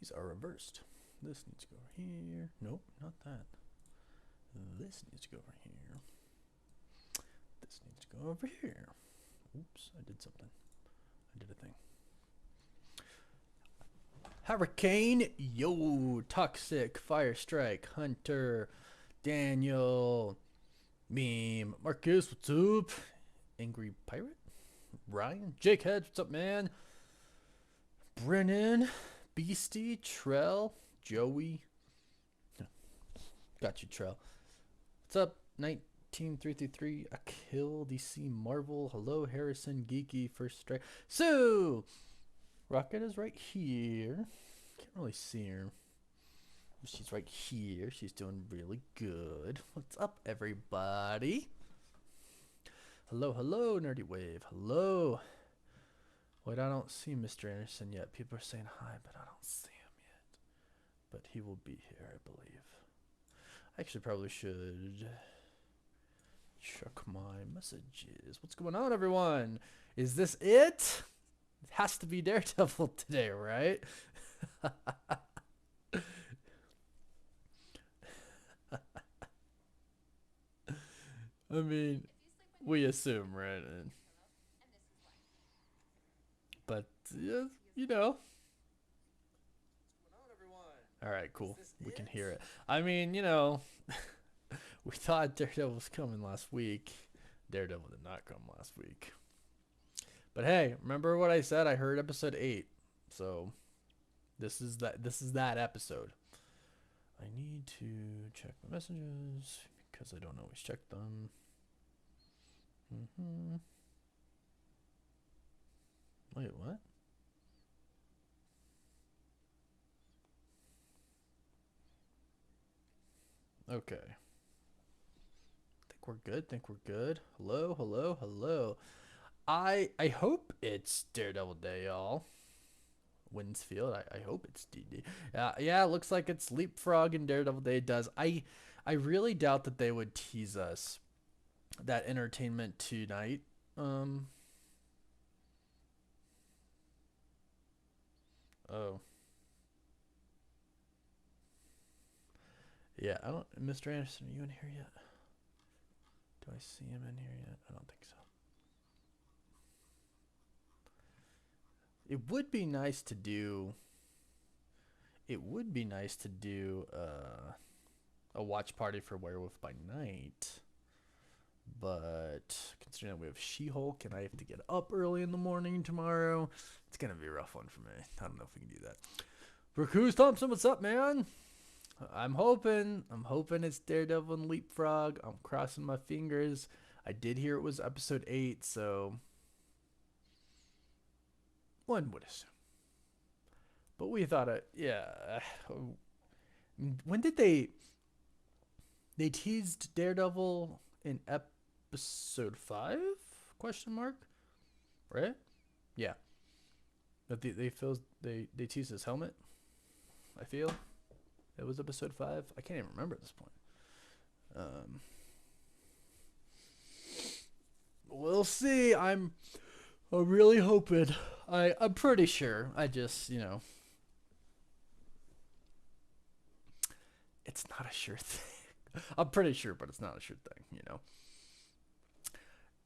These are reversed. This needs to go over here. Nope, not that. This needs to go over here. This needs to go over here. Oops, I did something. I did a thing. Hurricane, yo, Toxic, Fire Strike, Hunter, Daniel, Meme, Marcus, what's up? Angry Pirate, Ryan, Jake Hedge, what's up, man? Brennan, Beastie, Trell, Joey. Got you, Trell. What's up, 19333, Akil, DC Marvel, hello, Harrison, Geeky, First Strike. So, Rocket is right here. Can't really see her. She's right here. She's doing really good. What's up, everybody? Hello, hello, Nerdy Wave. Hello. Wait, I don't see Mr. Anderson yet. People are saying hi, but I don't see him yet. But he will be here, I believe. I actually probably should check my messages. What's going on, everyone? Is this it? It has to be Daredevil today, right? I mean, we assume, right? But, yeah, you know. All right, cool. We can hear it. I mean, you know, we thought Daredevil was coming last week. Daredevil did not come last week. But hey, remember what I said? I heard episode 8. So, this is that episode. I need to check my messages because I don't always check them. Wait, what? Okay. Think we're good. Think we're good. Hello, hello, hello. I hope it's Daredevil Day, y'all. Winsfield. I hope it's DD. Yeah, it looks like it's Leapfrog and Daredevil Day does. I really doubt that they would tease us that entertainment tonight. Oh. Yeah, I don't Mr. Anderson, are you in here yet? Do I see him in here yet? I don't think so. It would be nice to do a watch party for Werewolf by Night. But considering that we have She-Hulk and I have to get up early in the morning tomorrow, it's gonna be a rough one for me. I don't know if we can do that. Recuse Thompson, what's up, man? I'm hoping it's Daredevil and Leapfrog. I'm crossing my fingers. I did hear it was episode 8, so one would assume. But we thought it, yeah. When did they teased Daredevil in episode 5? Question mark. Right? Yeah. But they teased his helmet. I feel it was episode 5. I can't even remember at this point. We'll see. I'm really hoping. I'm pretty sure. I just, it's not a sure thing. I'm pretty sure, but it's not a sure thing.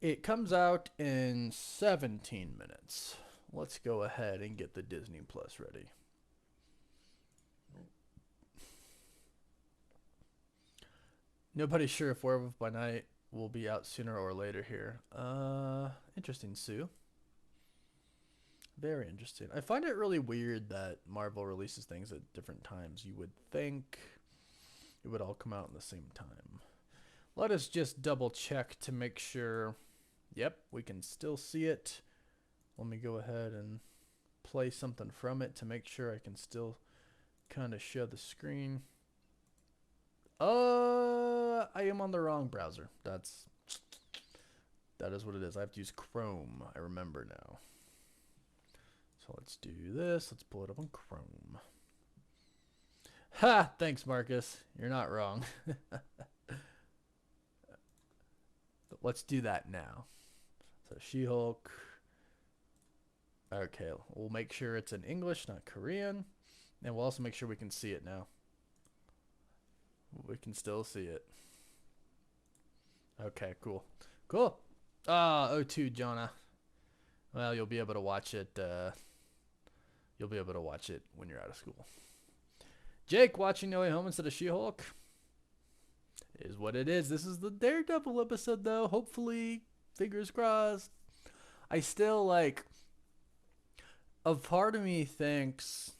It comes out in 17 minutes. Let's go ahead and get the Disney Plus ready. Nobody's sure if Werewolf by Night will be out sooner or later here. Interesting, Sue. Very interesting. I find it really weird that Marvel releases things at different times. You would think it would all come out at the same time. Let us just double check to make sure. Yep, we can still see it. Let me go ahead and play something from it to make sure I can still kind of show the screen. I am on the wrong browser. That is what it is. I have to use Chrome. I remember now. So let's do this. Let's pull it up on Chrome. Ha! Thanks, Marcus. You're not wrong. Let's do that now. So She-Hulk. Okay, we'll make sure it's in English, not Korean. And we'll also make sure we can see it now. We can still see it. Okay, cool. Cool. O2, Jonah. Well, you'll be able to watch it. You'll be able to watch it when you're out of school. Jake watching No Way Home instead of She-Hulk is what it is. This is the Daredevil episode, though. Hopefully, fingers crossed. I still like. A part of me thinks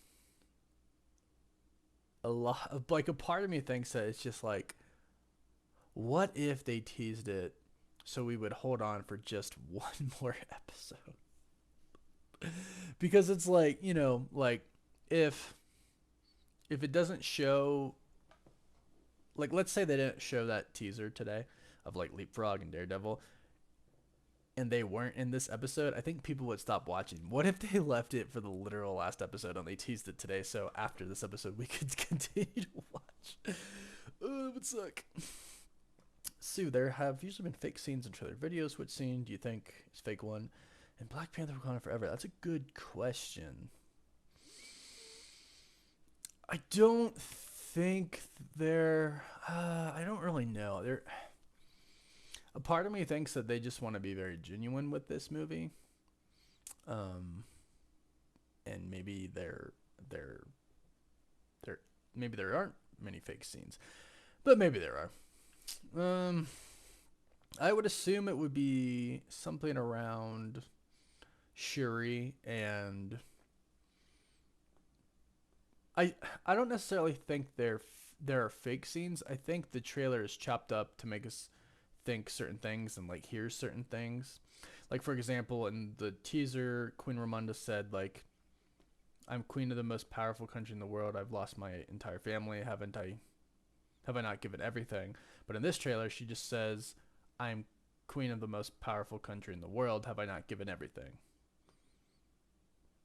a part of me thinks that it's just like, what if they teased it so we would hold on for just one more episode? Because it's like, like if it doesn't show, like, let's say they didn't show that teaser today of like Leapfrog and Daredevil, and they weren't in this episode, I think people would stop watching. What if they left it for the literal last episode and they teased it today, so after this episode we could continue to watch? Oh, it would suck. Sue, there have usually been fake scenes in trailer videos. Which scene do you think is fake one? And Black Panther Wakanda Forever? That's a good question. I don't think they're... I don't really know. A part of me thinks that they just want to be very genuine with this movie. And maybe maybe there aren't many fake scenes. But maybe there are. I would assume it would be something around Shuri, and I don't necessarily think there are fake scenes. I think the trailer is chopped up to make us think certain things and like hear certain things. Like, for example, in the teaser, Queen Ramonda said, like, I'm queen of the most powerful country in the world. I've lost my entire family. Have I not given everything? But in this trailer, she just says, I'm queen of the most powerful country in the world. Have I not given everything?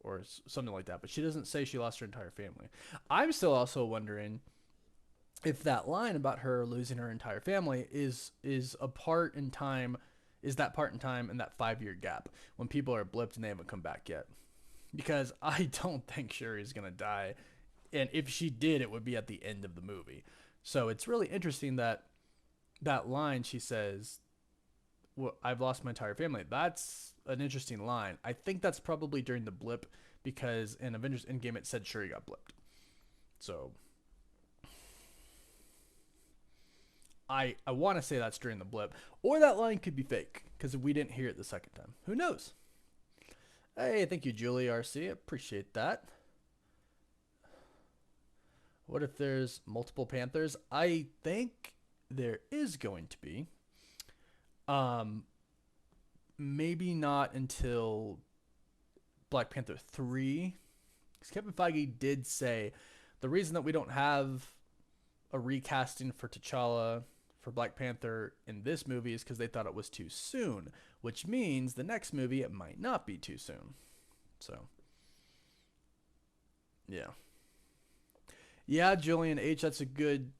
Or something like that. But she doesn't say she lost her entire family. I'm still also wondering if that line about her losing her entire family is a part in time, is that part in time in that 5-year gap when people are blipped and they haven't come back yet. Because I don't think Shuri's going to die. And if she did, it would be at the end of the movie. So it's really interesting that line she says, well, I've lost my entire family. That's an interesting line. I think that's probably during the blip, because in Avengers Endgame it said Shuri got blipped. So I want to say that's during the blip. Or that line could be fake, because we didn't hear it the second time. Who knows? Hey, thank you, Julie RC. Appreciate that. What if there's multiple Panthers? I think there is going to be. Maybe not until Black Panther 3. Because Kevin Feige did say the reason that we don't have a recasting for T'Challa for Black Panther in this movie is because they thought it was too soon, which means the next movie it might not be too soon. So, yeah, Julian H. That's a good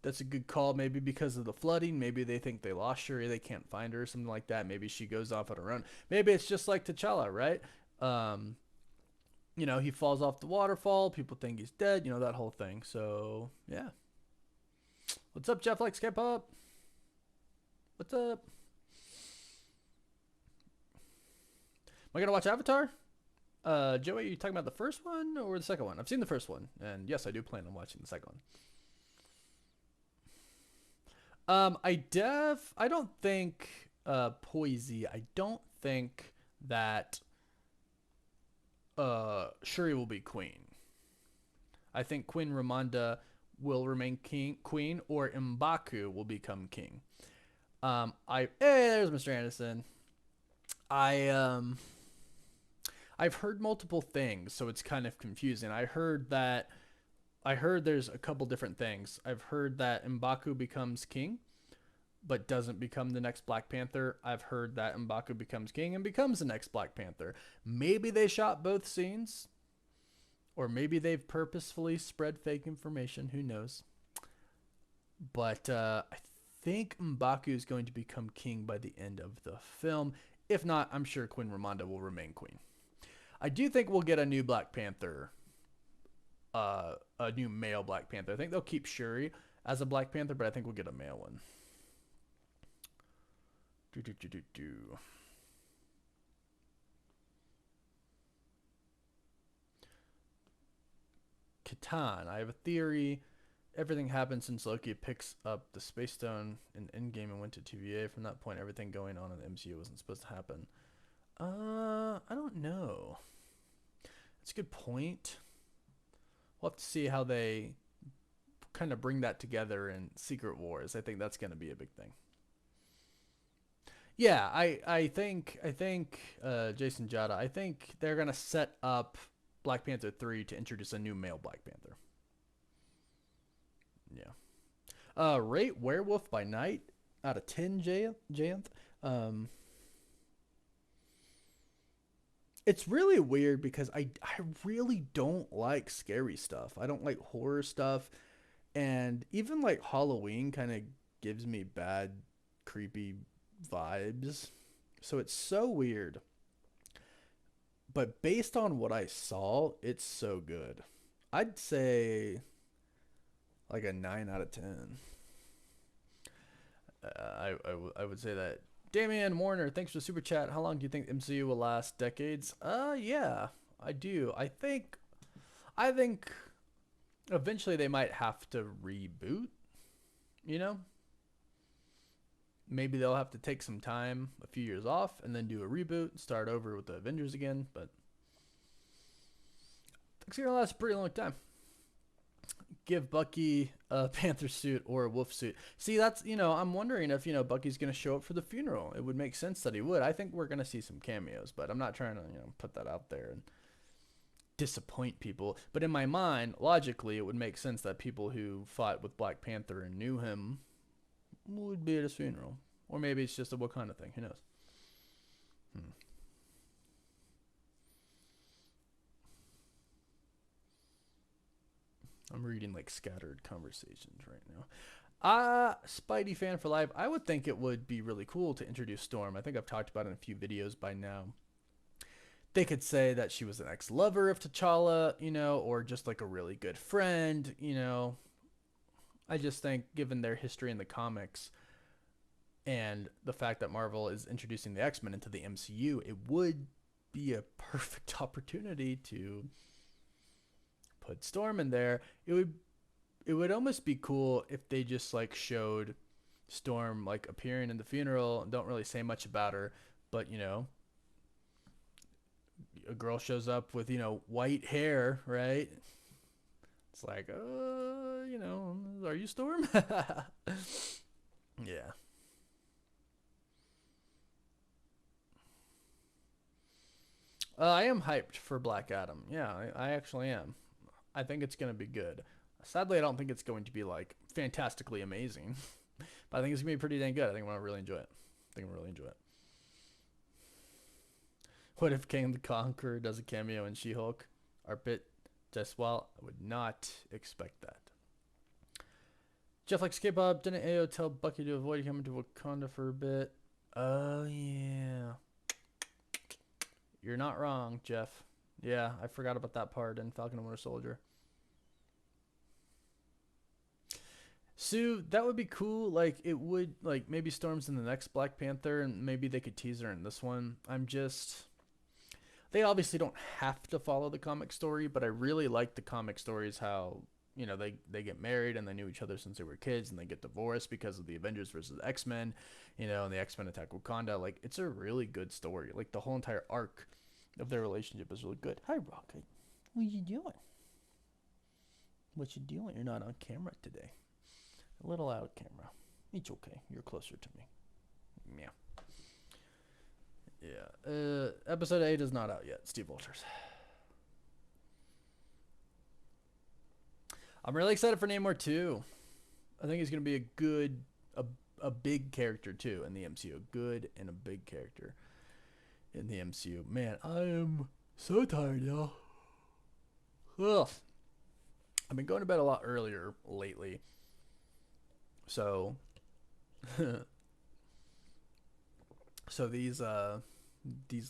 call. Maybe because of the flooding, maybe they think they lost Shuri, they can't find her, or something like that. Maybe she goes off on her own. Maybe it's just like T'Challa, right? He falls off the waterfall. People think he's dead. That whole thing. So yeah. What's up, Jeff? Like Skip Up? What's up? Am I gonna watch Avatar? Joey, are you talking about the first one or the second one? I've seen the first one, and yes, I do plan on watching the second one. I don't think, Poisey, I don't think that, Shuri will be queen. I think Queen Ramonda will remain queen, or M'Baku will become king. Hey, there's Mr. Anderson. I've heard multiple things, so it's kind of confusing. I heard there's a couple different things. I've heard that M'Baku becomes king, but doesn't become the next Black Panther. I've heard that M'Baku becomes king and becomes the next Black Panther. Maybe they shot both scenes, or maybe they've purposefully spread fake information. Who knows? But I think M'Baku is going to become king by the end of the film. If not, I'm sure Queen Ramonda will remain queen. I do think we'll get a new Black Panther a new male Black Panther. I think they'll keep Shuri as a Black Panther, but I think we'll get a male one. Do do do do do. Catan. I have a theory. Everything happened since Loki picks up the Space Stone in Endgame and went to TVA. From that point, everything going on in the MCU wasn't supposed to happen. I don't know. That's a good point. We'll have to see how they kind of bring that together in Secret Wars. I think that's going to be a big thing. Yeah, I think Jason Jada. I think they're gonna set up Black Panther 3 to introduce a new male Black Panther. Yeah. Rate Werewolf by Night out of 10, Jayanth. Um, it's really weird because I really don't like scary stuff. I don't like horror stuff, and even like Halloween kind of gives me bad, creepy vibes. So it's so weird. But based on what I saw, it's so good. I'd say like a 9 out of 10. I would say that. Damian Warner, thanks for the super chat. How long do you think MCU will last? Decades? Yeah, I do. I think eventually they might have to reboot, you know? Maybe they'll have to take some time, a few years off, and then do a reboot, start over with the Avengers again, but it's gonna last a pretty long time. Give Bucky a Panther suit or a wolf suit. See, that's, I'm wondering if, Bucky's going to show up for the funeral. It would make sense that he would. I think we're going to see some cameos, but I'm not trying to, put that out there and disappoint people. But in my mind, logically, it would make sense that people who fought with Black Panther and knew him would be at his funeral. Or maybe it's just a Wakanda thing. Who knows? I'm reading like scattered conversations right now. Spidey fan for life. I would think it would be really cool to introduce Storm. I think I've talked about it in a few videos by now. They could say that she was an ex-lover of T'Challa, or just like a really good friend, I just think given their history in the comics and the fact that Marvel is introducing the X-Men into the MCU, it would be a perfect opportunity to put Storm in there. It would almost be cool if they just like showed Storm like appearing in the funeral and don't really say much about her, but a girl shows up with white hair, right? It's like, are you Storm? Yeah. I am hyped for Black Adam. Yeah, I actually am. I think it's going to be good. Sadly, I don't think it's going to be like fantastically amazing, but I think it's going to be pretty dang good. I think I'm going to really enjoy it. What if King the Conqueror does a cameo in She-Hulk? Arpit Deswell? I would not expect that. Jeff likes K-pop. Didn't Ayo tell Bucky to avoid coming to Wakanda for a bit? Oh, yeah. You're not wrong, Jeff. Yeah, I forgot about that part in Falcon and Winter Soldier. Sue, that would be cool. Like, it would, like, maybe Storm's in the next Black Panther, and maybe they could tease her in this one. They obviously don't have to follow the comic story, but I really like the comic stories how, they get married and they knew each other since they were kids, and they get divorced because of the Avengers versus the X-Men, and the X-Men attack Wakanda. Like, it's a really good story. Like, the whole entire arc of their relationship is really good. Hi, Rocket. What you doing? You're not on camera today. A little out of camera. It's okay. You're closer to me. Yeah. Yeah. Episode 8 is not out yet. Steve Walters. I'm really excited for Namor too. I think he's gonna be a big character too in the MCU. Good and a big character in the MCU. Man, I am so tired, y'all. Ugh. I've been going to bed a lot earlier lately. So so these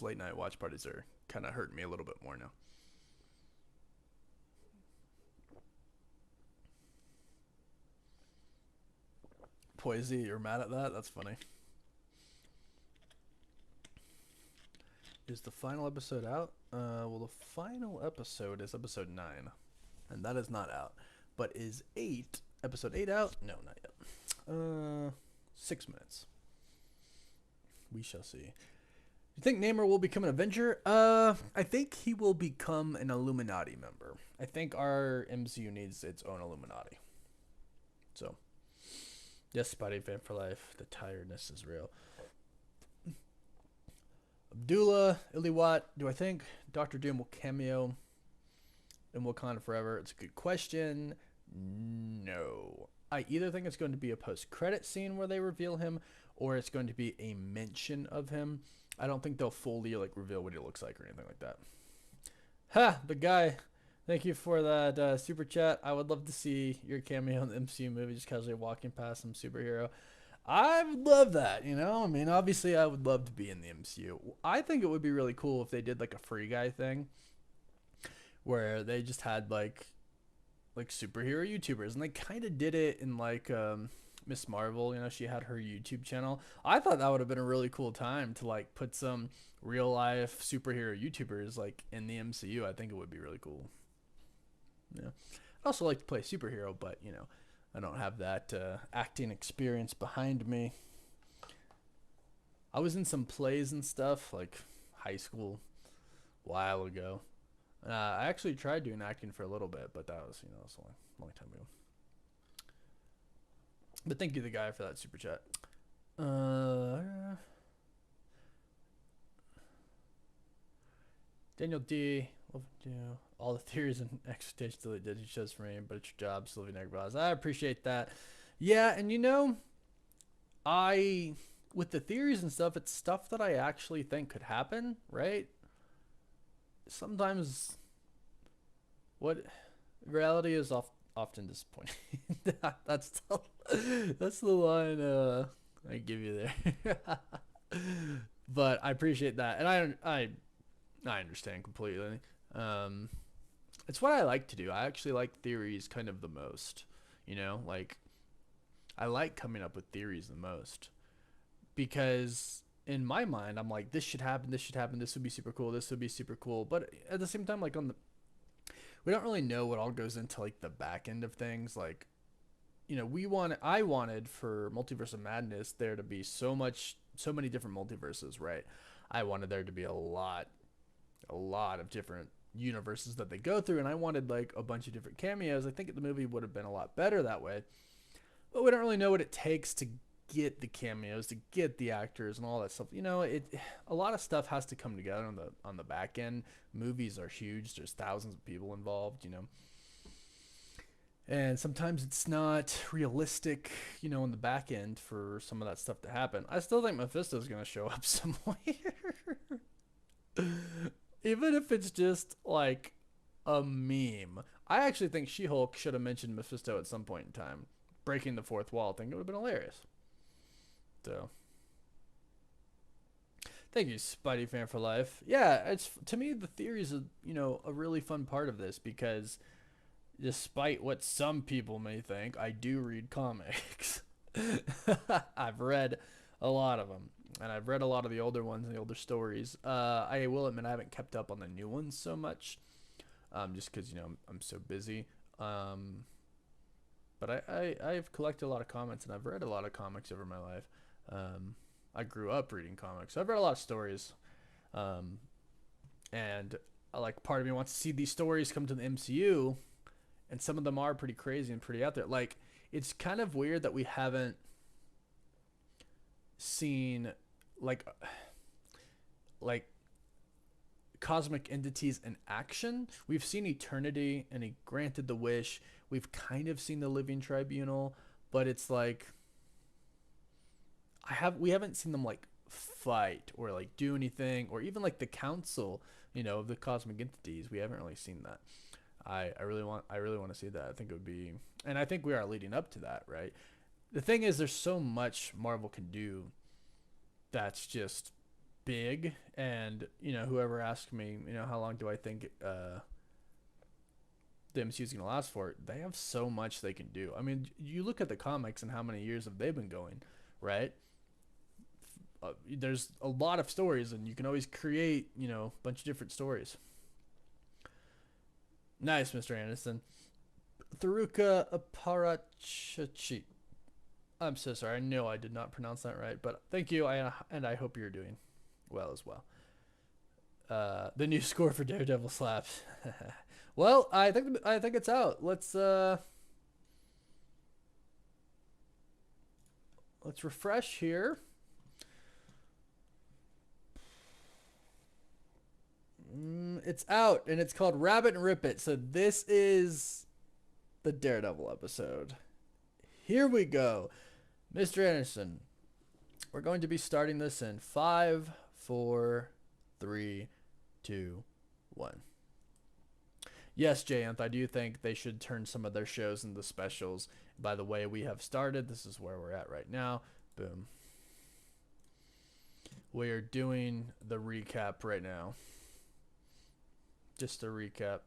late night watch parties are kind of hurting me a little bit more now. Poisey, you're mad at that? That's funny. Is the final episode out? Well, the final episode is episode 9, and that is not out. But is episode 8 out? No, not yet. 6 minutes. We shall see. You think Namor will become an Avenger? I think he will become an Illuminati member. I think our MCU needs its own Illuminati. So, yes, Spidey fan for life. The tiredness is real. Abdullah Iliwat, do I think Doctor Doom will cameo in Wakanda Forever? It's a good question. No. I either think it's going to be a post-credit scene where they reveal him, or it's going to be a mention of him. I don't think they'll fully reveal what he looks like or anything like that. Ha! The guy. Thank you for that super chat. I would love to see your cameo in the MCU movie, just casually walking past some superhero. I would love that, you know? I mean, obviously, I would love to be in the MCU. I think it would be really cool if they did, like, a Free Guy thing where they just had, like superhero YouTubers. And they kind of did it in, like, Miss Marvel. You know, she had her YouTube channel. I thought that would have been a really cool time to, like, put some real-life superhero YouTubers, like, in the MCU. I think it would be really cool. Yeah. I'd also like to play superhero, but, you know, I don't have that acting experience behind me. I was in some plays and stuff, like high school, a while ago. I actually tried doing acting for a little bit, but that was, that was a long time ago. But thank you, the guy, for that super chat. Daniel D. Love you. All the theories and expectations that did he shows for me, but it's your job, Sylvie Negros. I appreciate that. Yeah, and with the theories and stuff, it's stuff that I actually think could happen, right? Sometimes reality is often disappointing. that's the line I give you there. But I appreciate that, and I understand completely. It's what I like to do. I actually like theories kind of the most. I like coming up with theories the most because in my mind, I'm like, this should happen, this would be super cool, this would be super cool. But at the same time, we don't really know what all goes into like the back end of things. Like, I wanted for Multiverse of Madness there to be so many different multiverses, right? I wanted there to be a lot of different universes that they go through, and I wanted like a bunch of different cameos. I think the movie would have been a lot better that way, but we don't really know what it takes to get the cameos, to get the actors and all that stuff. A lot of stuff has to come together on the back end. Movies are huge. There's thousands of people involved, and sometimes it's not realistic, on the back end for some of that stuff to happen. I still think Mephisto's going to show up somewhere. Even if it's just like a meme. I actually think She-Hulk should have mentioned Mephisto at some point in time. Breaking the fourth wall. I think it would have been hilarious. So, thank you, Spidey fan for life. Yeah, to me the theory is a really fun part of this because despite what some people may think, I do read comics. I've read a lot of them. And I've read a lot of the older ones and the older stories. I will admit I haven't kept up on the new ones so much, just because I'm so busy. But I've collected a lot of comics and I've read a lot of comics over my life. I grew up reading comics, so I've read a lot of stories, and part of me wants to see these stories come to the MCU, and some of them are pretty crazy and pretty out there. Like, it's kind of weird that we haven't seen like cosmic entities in action. We've seen Eternity and He Granted the Wish. We've kind of seen the Living Tribunal, but it's like we haven't seen them like fight or like do anything, or even like the council, of the cosmic entities. We haven't really seen that. I really want to see that. I think it would be, and I think we are leading up to that, right? The thing is, there's so much Marvel can do that's just big, and whoever asked me, how long do I think the MCU is going to last for, they have so much they can do. I mean, you look at the comics and how many years have they been going, right? There's a lot of stories, and you can always create, a bunch of different stories. Nice, Mr. Anderson. Tharuka Aparachachi. I'm so sorry. I know I did not pronounce that right, but thank you, and I hope you're doing well as well. The new score for Daredevil slaps. Well, I think it's out. Let's refresh here. It's out, and it's called Rabbit and Rip It. So this is the Daredevil episode. Here we go. Mr. Anderson, we're going to be starting this in 5, 4, 3, 2, 1. Yes, Jayanth, I do think they should turn some of their shows into specials. By the way, we have started. This is where we're at right now. Boom. We are doing the recap right now. Just a recap.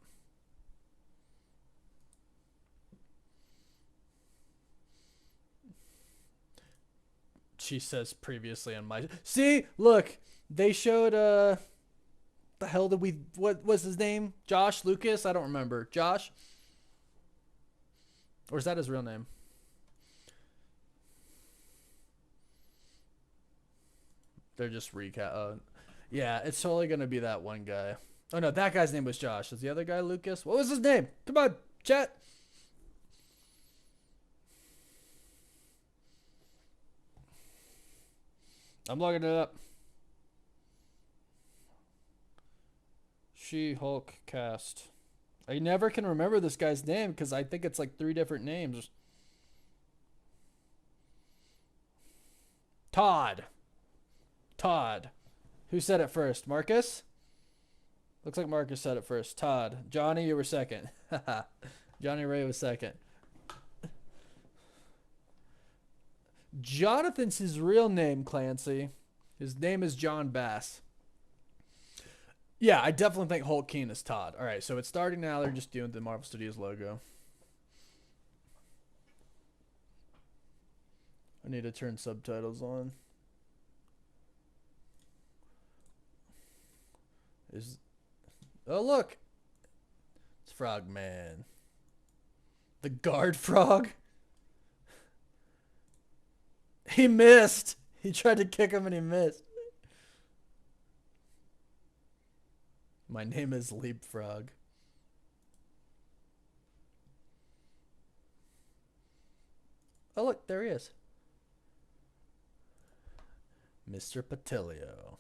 She says previously on my... See? Look! They showed, the hell did we... What was his name? Josh Lucas? I don't remember. Josh? Or is that his real name? They're just recap. Yeah, it's totally going to be that one guy. Oh, no, that guy's name was Josh. Is the other guy Lucas? What was his name? Come on, chat. I'm logging it up. She-Hulk cast. I never can remember this guy's name because I think it's like 3 different names. Todd. Who said it first? Marcus? Looks like Marcus said it first. Todd. Johnny, you were second. Johnny Ray was second. Jonathan's his real name, Clancy. His name is John Bass. Yeah, I definitely think Hulk Keen is Todd. All right, so it's starting now. They're just doing the Marvel Studios logo. I need to turn subtitles on. Oh, look. It's Frogman. The guard frog. He missed. He tried to kick him and he missed. My name is Leapfrog. Oh, look. There he is. Mr. Patilio.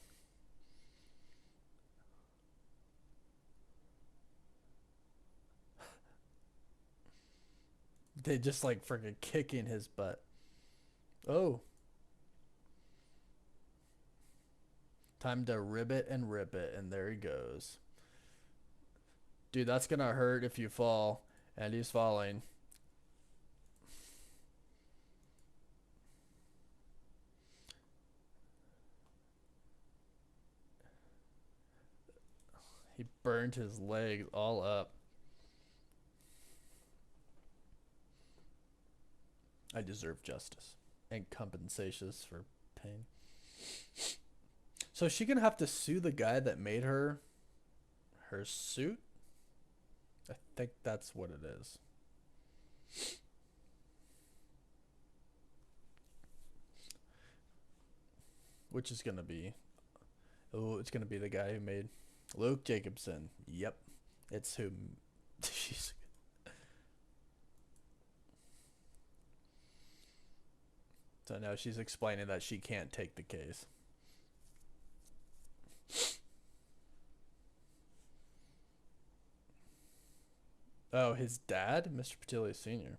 They just like freaking kicking his butt. Oh. Time to ribbit and rip it, and there he goes. Dude, that's gonna hurt if you fall. And he's falling. He burned his leg all up. I deserve justice and compensations for pain. So is she gonna have to sue the guy that made her suit? I think that's what it is. Which is gonna be... Oh, it's gonna be the guy who made Luke Jacobson. Yep. It's who... She's... So now she's explaining that she can't take the case. Oh, his dad? Mr. Patilio Sr.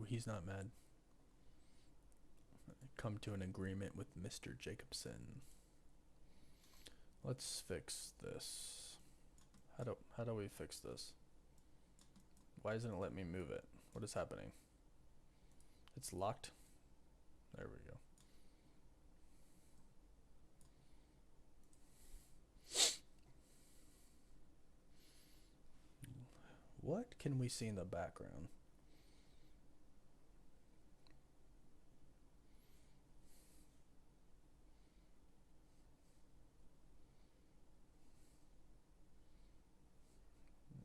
he's not mad. Come to an agreement with Mr. Jacobson. Let's fix this. How do we fix this? Why doesn't it let me move it? What is happening? It's locked. There we go. What can we see in the background?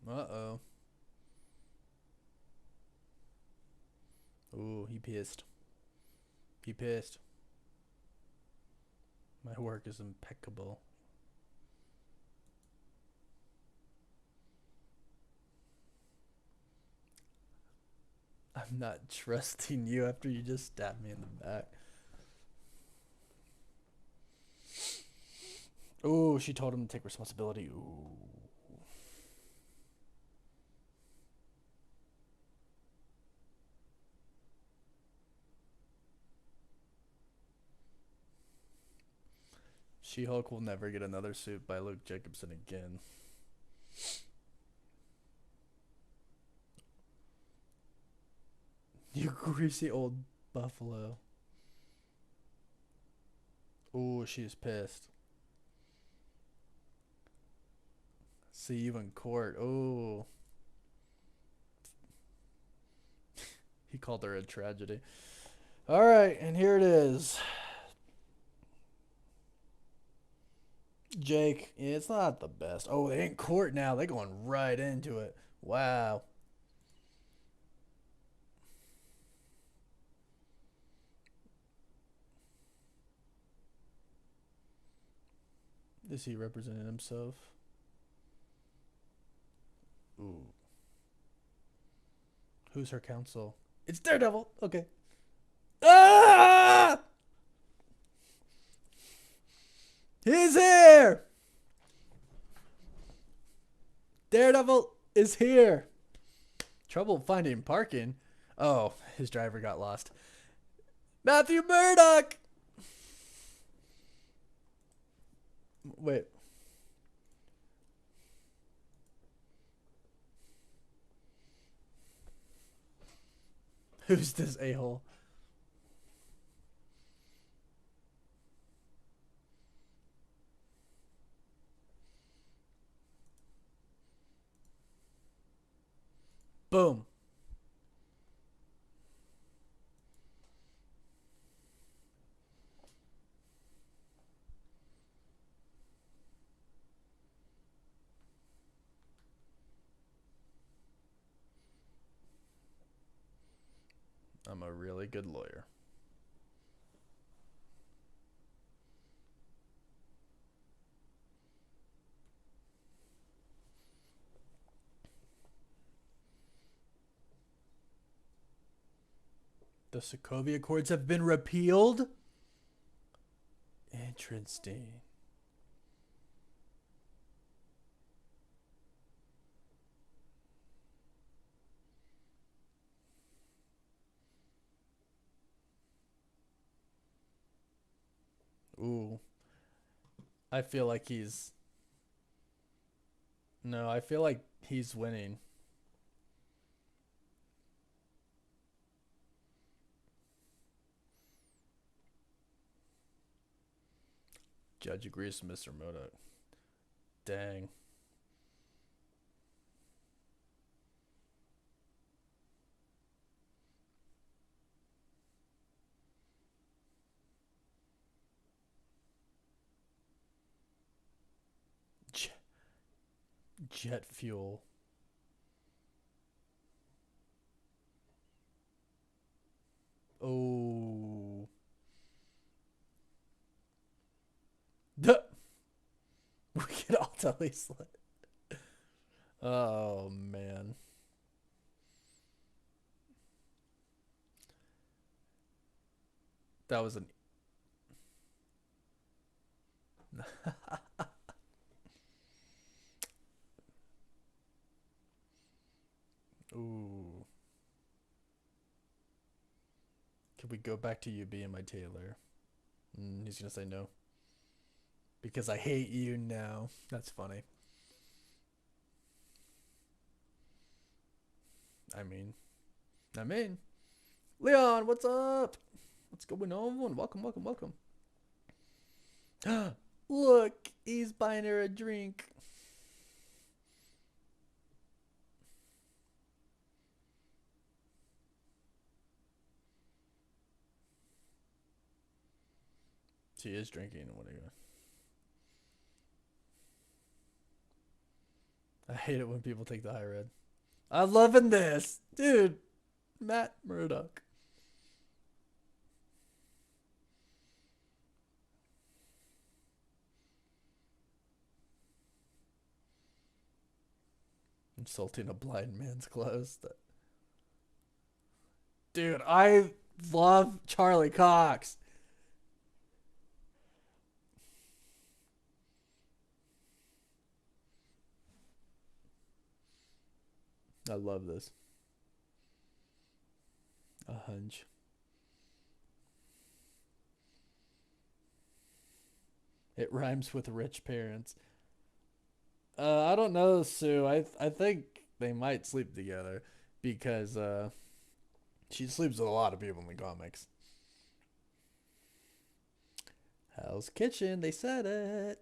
Uh-oh. Ooh, he pissed. He pissed. My work is impeccable. I'm not trusting you after you just stabbed me in the back. Ooh, she told him to take responsibility. Ooh. She-Hulk will never get another suit by Luke Jacobson again. You greasy old buffalo. Ooh, she's pissed. See you in court. Ooh. He called her a tragedy. All right, and here it is. Jake, yeah, it's not the best. Oh, they in court now. They going right into it. Wow. Is he representing himself? Ooh. Who's her counsel? It's Daredevil. Okay. Ah! He's here. Daredevil is here. Trouble finding parking. Oh, his driver got lost. Matthew Murdock. Wait. Who's this a-hole? Boom. I'm a really good lawyer. The Sokovia Accords have been repealed? Interesting. Ooh. I feel like he's... No, I feel like he's winning. Judge agrees with Mr. Murdoch. Dang. Jet fuel. Oh. Duh. We can all tell he's like... Oh, man. That was an... Ooh. we go back to you being my tailor? He's gonna say no. Because I hate you now. That's funny. I mean, Leon, what's up? What's going on? Welcome, welcome, welcome. Look, he's buying her a drink. She is drinking. What are you? I hate it when people take the high red. I'm loving this, dude. Matt Murdock. Insulting a blind man's clothes. Dude, I love Charlie Cox. I love this. A hunch. It rhymes with rich parents. I don't know, Sue. I think they might sleep together because she sleeps with a lot of people in the comics. Hell's Kitchen, they said it.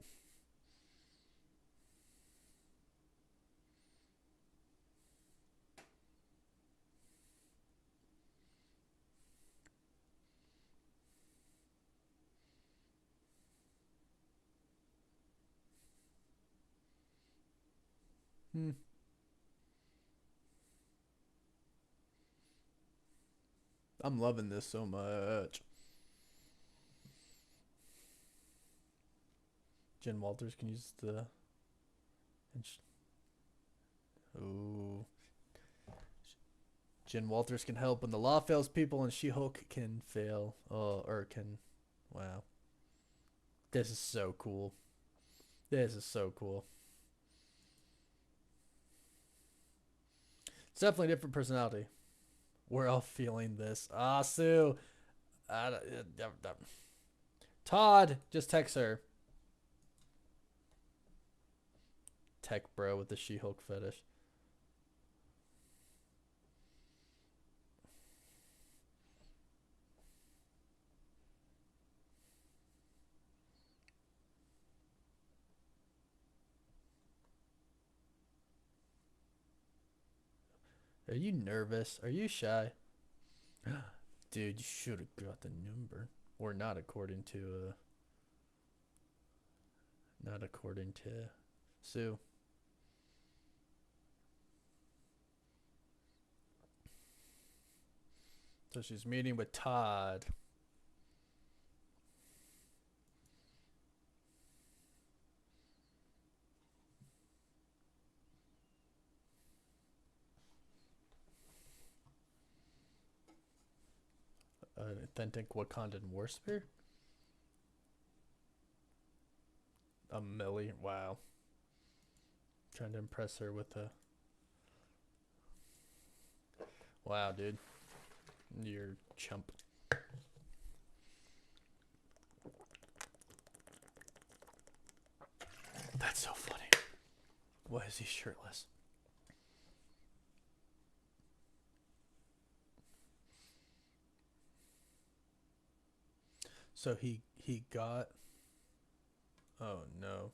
Hmm. I'm loving this so much. Jen Walters can use the. Ooh. Jen Walters can help when the law fails people, and She-Hulk can fail. Oh, or can. Wow. This is so cool. This is so cool. It's definitely a different personality. We're all feeling this. Ah, Sue. Todd, just text her. Tech bro with the She-Hulk fetish. Are you nervous? Are you shy? Dude, you should have got the number. Or not according to not according to Sue. So she's meeting with Todd. An authentic Wakandan war spear? A millie. Wow. Trying to impress her with a. Wow, dude. You're chump. That's so funny. Why is he shirtless? So he got. Oh no.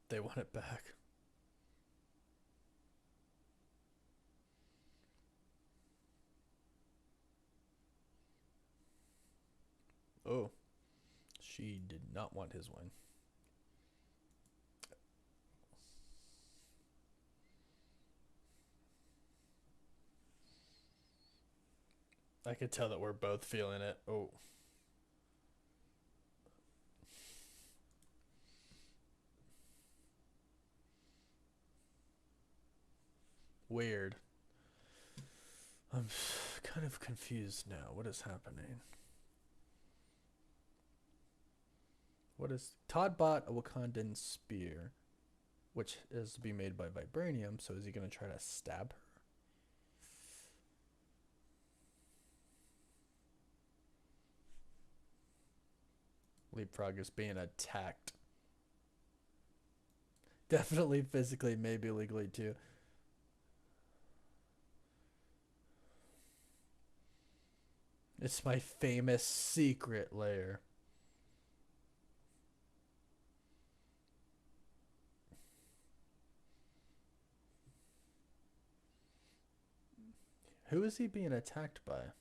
They want it back. Oh. She did not want his wine. I could tell that we're both feeling it. Oh. Weird. I'm kind of confused now. What is happening? What is Todd bought a Wakandan spear? which is to be made by vibranium. So is he going to try to stab her? Leapfrog is being attacked. Definitely physically, maybe legally too. It's my famous secret lair. Who is he being attacked by?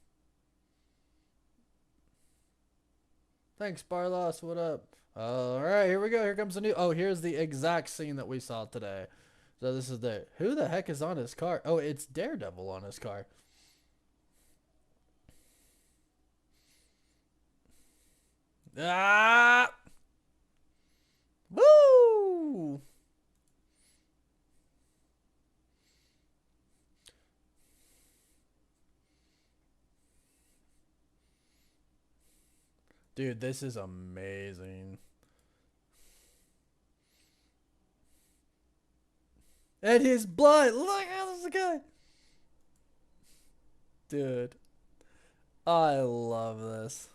Thanks, Barlos. What up? All right, here we go. Here comes a new. Oh, here's the exact scene that we saw today. So this is the. Who the heck is on his car? Oh, it's Daredevil on his car. Ah! Woo! Dude, this is amazing. And his blood. Look at this guy. Dude. I love this.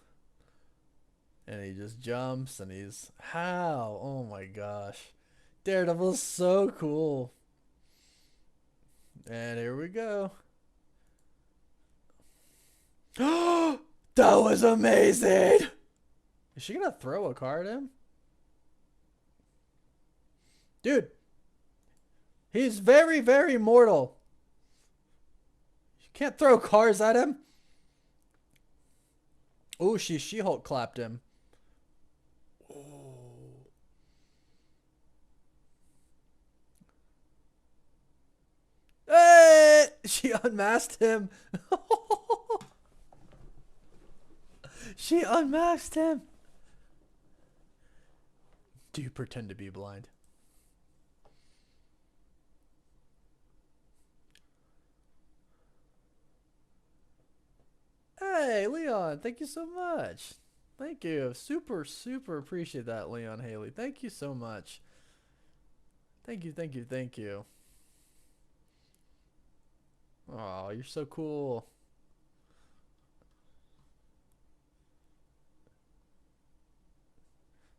And he just jumps and he's. How? Oh my gosh. Daredevil's so cool. And here we go. That was amazing. Is she gonna throw a car at him? Dude. He's very, very mortal. You can't throw cars at him. Oh, She-Hulk clapped him. Oh. Hey! She unmasked him. She unmasked him. Do you pretend to be blind? Hey, Leon, thank you so much. Thank you. Super, super appreciate that, Leon Haley. Thank you so much. Thank you, thank you, thank you. Oh, you're so cool.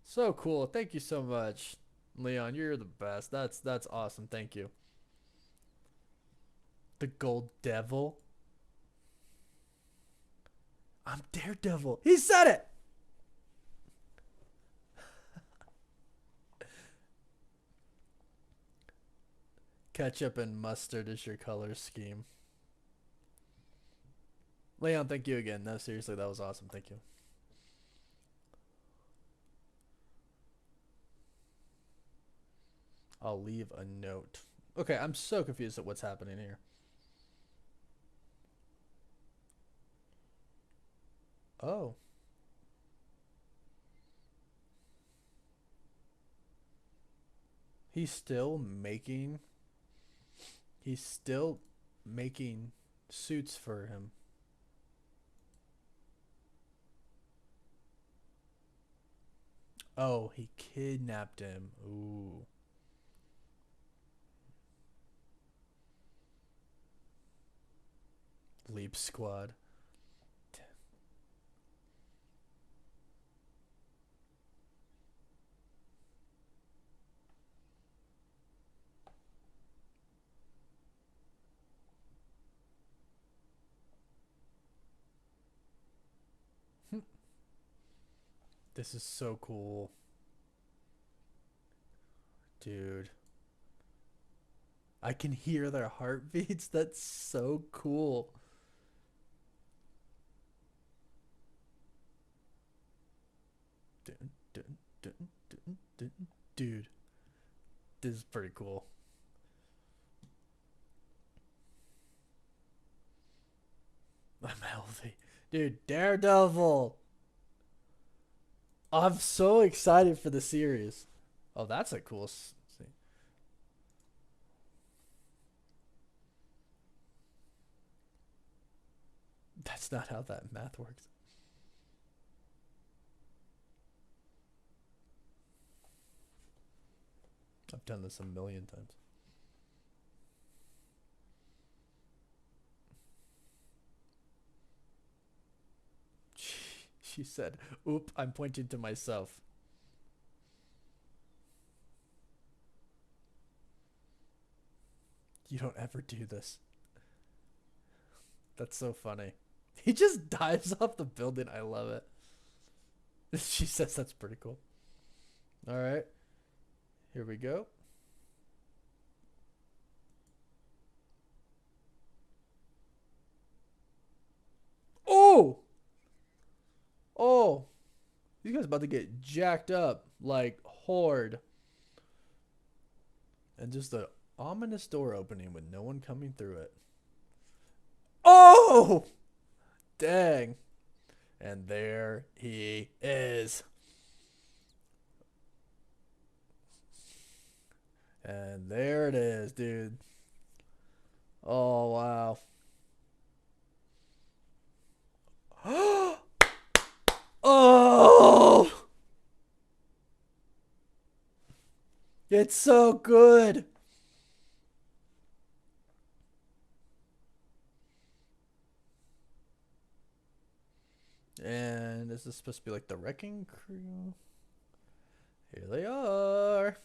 So cool. Thank you so much. Leon, you're the best. That's awesome. Thank you. The Gold Devil. I'm Daredevil. He said it. Ketchup and mustard is your color scheme. Leon, thank you again. No, seriously, that was awesome. Thank you. I'll leave a note. Okay, I'm so confused at what's happening here. Oh. He's still making he's still making suits for him. Oh, he kidnapped him. Ooh. Leap Squad. This is so cool. Dude. I can hear their heartbeats. That's so cool. Dude. This is pretty cool. I'm healthy. Dude, Daredevil. I'm so excited for the series. Oh, that's a cool scene. That's not how that math works. I've done this a million times. She said, "Oop, I'm pointing to myself." You don't ever do this. That's so funny. He just dives off the building. I love it. She says that's pretty cool. All right. Here we go. Oh! Oh! These guys about to get jacked up like horde. And just the ominous door opening with no one coming through it. Oh! Dang. And there he is. And there it is, dude. Oh, wow. Oh! It's so good. And this is supposed to be like the wrecking crew. Here they are.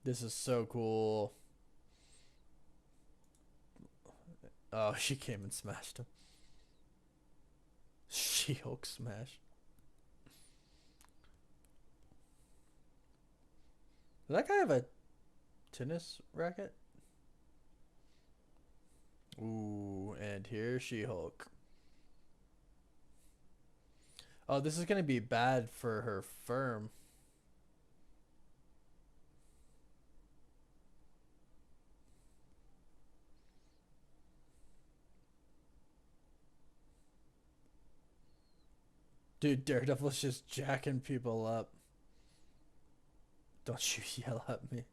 This is so cool. Oh, she came and smashed him. She-Hulk smash. Does that guy have a tennis racket? Ooh, and here's She-Hulk. Oh, this is going to be bad for her firm. Dude, Daredevil's just jacking people up. Don't you yell at me.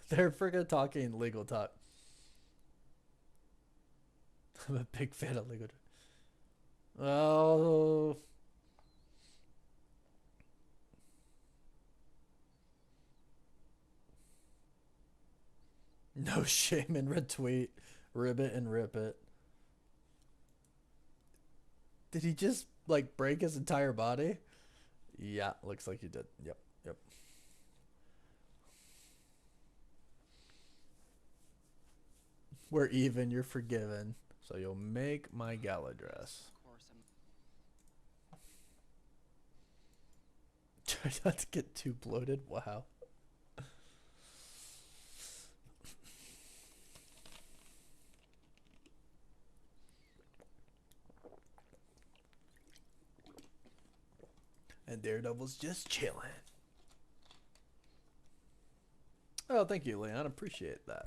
They're freaking talking legal talk. I'm a big fan of legal talk. Oh. No shame in retweet. Ribbit and rip it. Did he just like break his entire body? Yeah, looks like he did. Yep, yep. We're even, you're forgiven. So you'll make my gala dress. Try not to get too bloated. Wow. And Daredevil's just chilling. Oh, thank you, Leon. Appreciate that.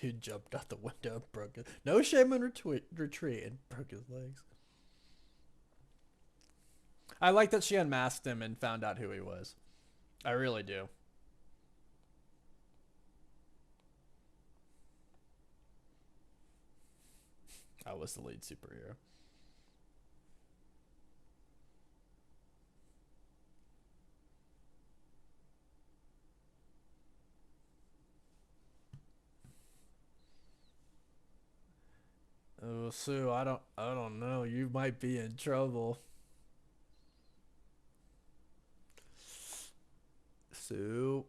Dude jumped out the window and broke it. No shame in retreat and broke his legs. I like that she unmasked him and found out who he was. I really do. I was the lead superhero. Oh, Sue, I don't know. You might be in trouble. Sue.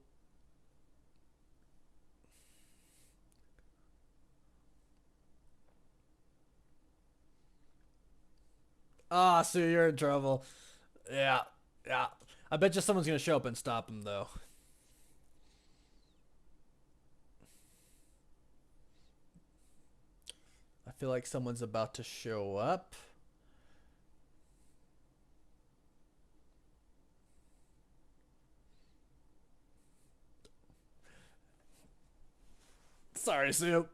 Ah, Sue, you're in trouble. Yeah, yeah. I bet you someone's gonna show up and stop him, though. I feel like someone's about to show up. Sorry, Soup.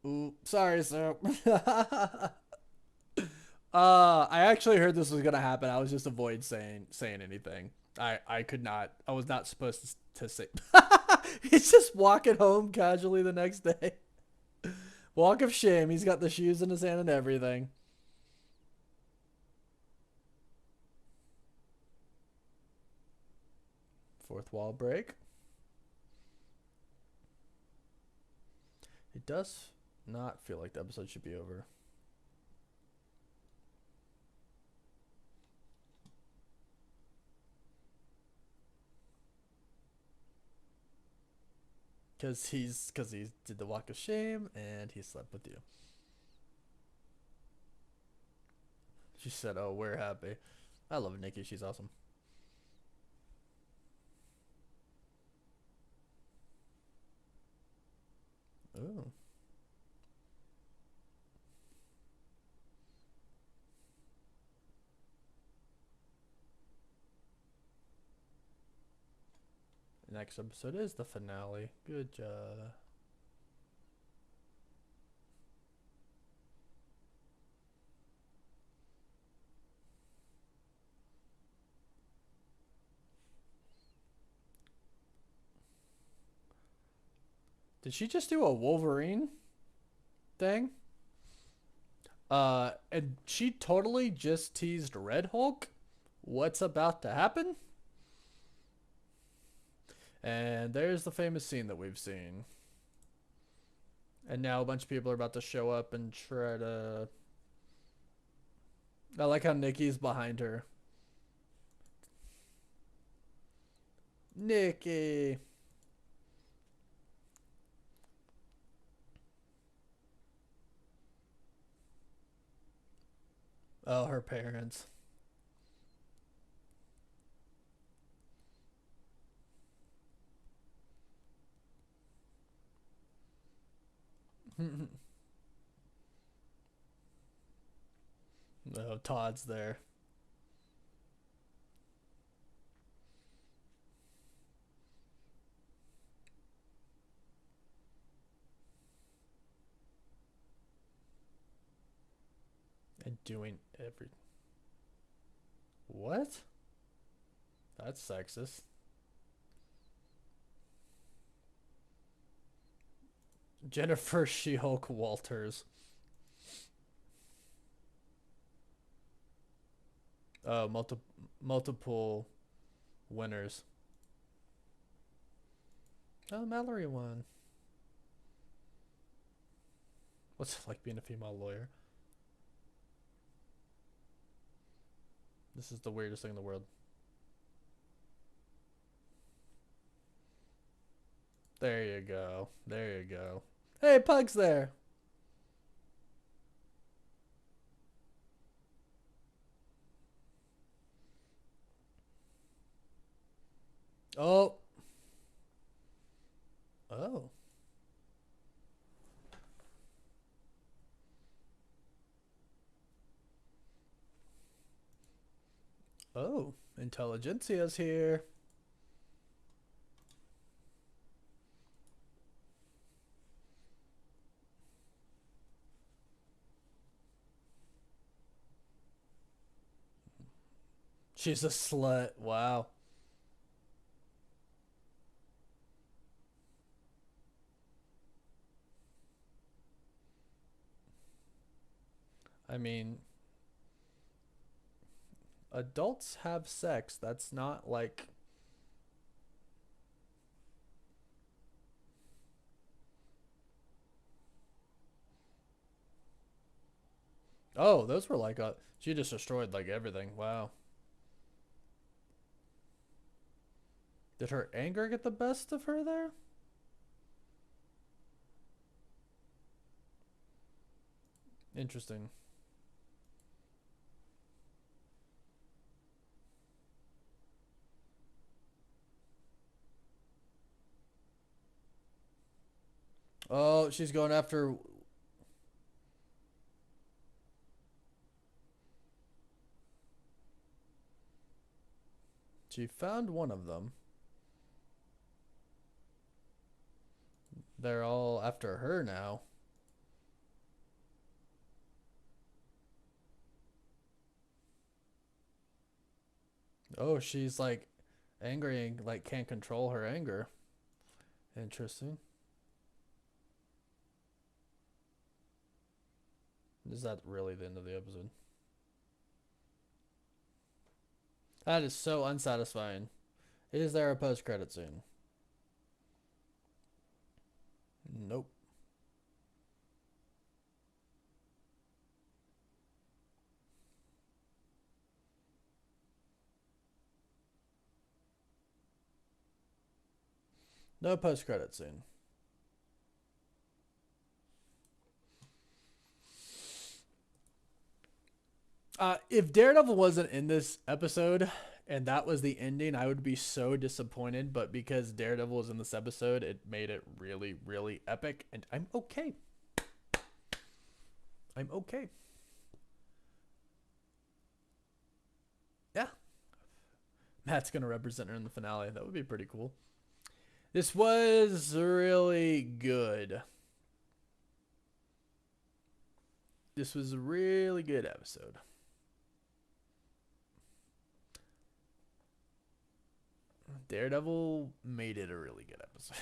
Ooh, sorry, Soup. I actually heard this was gonna happen. I was just avoid saying anything. I could not. I was not supposed to say. He's just walking home casually the next day. Walk of shame. He's got the shoes in his hand and everything. Fourth wall break. It does not feel like the episode should be over. Because he did the walk of shame and he slept with you. She said, "Oh, we're happy." I love Nikki. She's awesome. Ooh. Next episode is the finale. Good job. Did she just do a Wolverine thing? And she totally just teased Red Hulk. What's about to happen? And there's the famous scene that we've seen. And now a bunch of people are about to show up and try to. I like how Nikki's behind her. Nikki. Oh, her parents. No, Todd's there. And doing every. What? That's sexist. Jennifer She-Hulk Walters. Oh, multiple winners. Oh, Mallory won. What's it like being a female lawyer? This is the weirdest thing in the world. There you go. There you go. Hey, Pug's there. Oh. Oh. Oh. Intelligentsia's here. She's a slut. Wow. I mean, adults have sex. That's not like. Oh, those were like a. She just destroyed like everything. Wow. Did her anger get the best of her there? Interesting. Oh, she's going after. She found one of them. They're all after her now. Oh, she's like angry and like can't control her anger. Interesting. Is that really the end of the episode? That is so unsatisfying. Is there a post-credit scene? Nope. No post-credit scene. If Daredevil wasn't in this episode and that was the ending, I would be so disappointed. But because Daredevil was in this episode, it made it really, really epic. And I'm okay. I'm okay. Yeah. Matt's going to represent her in the finale. That would be pretty cool. This was really good. This was a really good episode. Daredevil made it a really good episode.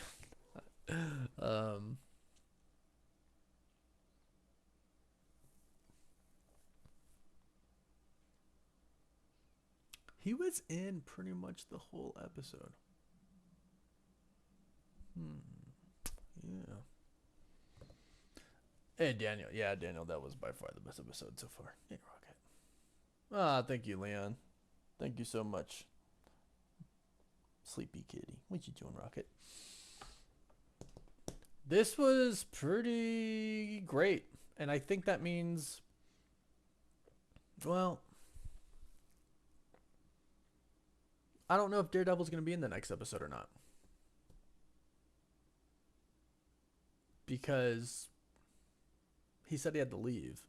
He was in pretty much the whole episode. Yeah. Hey, Daniel. Yeah, Daniel, that was by far the best episode so far. Yeah, Rocket. Ah, thank you, Leon. Thank you so much. Sleepy kitty. What you doing, Rocket? This was pretty great. And I think that means, well, I don't know if Daredevil's going to be in the next episode or not. Because he said he had to leave.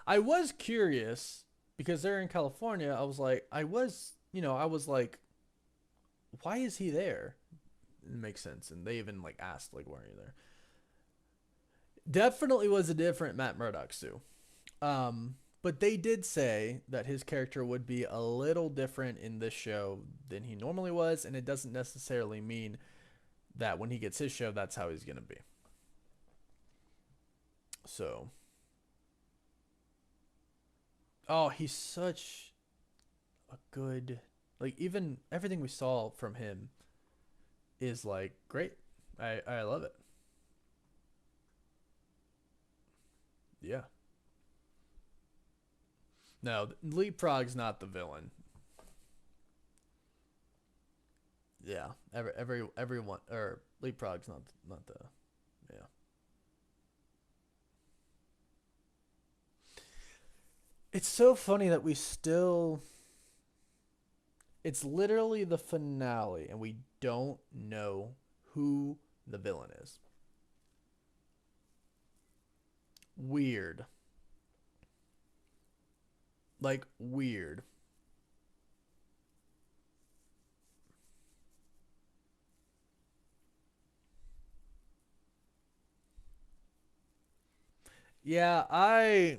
I was curious because they're in California. I was like, I was like, why is he there? It makes sense. And they even like asked, like, why are you there? Definitely was a different Matt Murdock, Sue. But they did say that his character would be a little different in this show than he normally was, and it doesn't necessarily mean that when he gets his show, that's how he's gonna be. So, oh, he's such a good, like, even everything we saw from him is like great. I love it. Yeah. No, Leapfrog's not the villain. Yeah, everyone or Leapfrog's not the yeah. It's so funny that we still. It's literally the finale, and we don't know who the villain is. Weird. Like weird. Yeah, I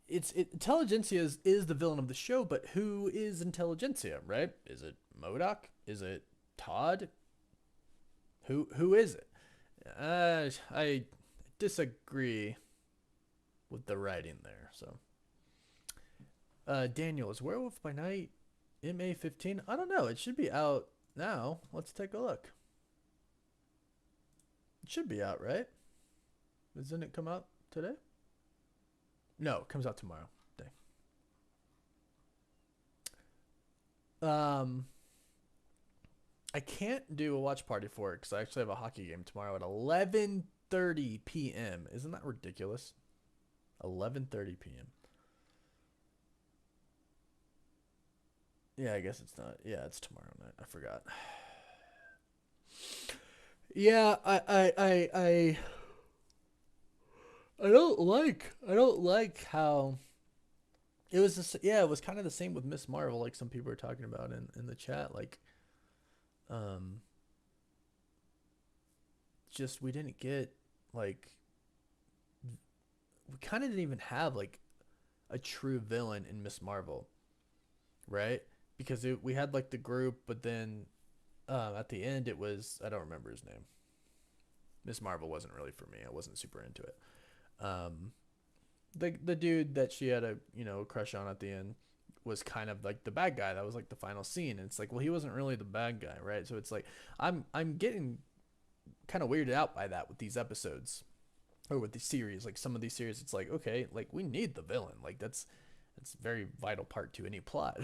Intelligentsia is the villain of the show, but who is Intelligentsia, right? Is it Modoc? Is it Todd? Who is it? I disagree with the writing there. So, Daniel, is Werewolf by Night in May 15? I don't know. It should be out now. Let's take a look. It should be out, right? Doesn't it come out today? No, it comes out tomorrow. Dang. I can't do a watch party for it because I actually have a hockey game tomorrow at 11:30 p.m. Isn't that ridiculous? 11:30 p.m. Yeah, I guess it's not. Yeah, it's tomorrow night. I forgot. Yeah, I don't like how it was just, yeah, it was kind of the same with Miss Marvel, like some people were talking about in the chat. Like, um, just we didn't get like we kind of didn't even have like a true villain in Miss Marvel, right? Because we had like the group, but then at the end it was I don't remember his name. Miss Marvel wasn't really for me. I wasn't super into it. Um, the dude that she had a crush on at the end was kind of like the bad guy. That was like the final scene. And it's like, well, he wasn't really the bad guy, right? So it's like I'm getting kind of weirded out by that with these episodes or with these series. Like some of these series, it's like, okay, like we need the villain. Like that's a very vital part to any plot.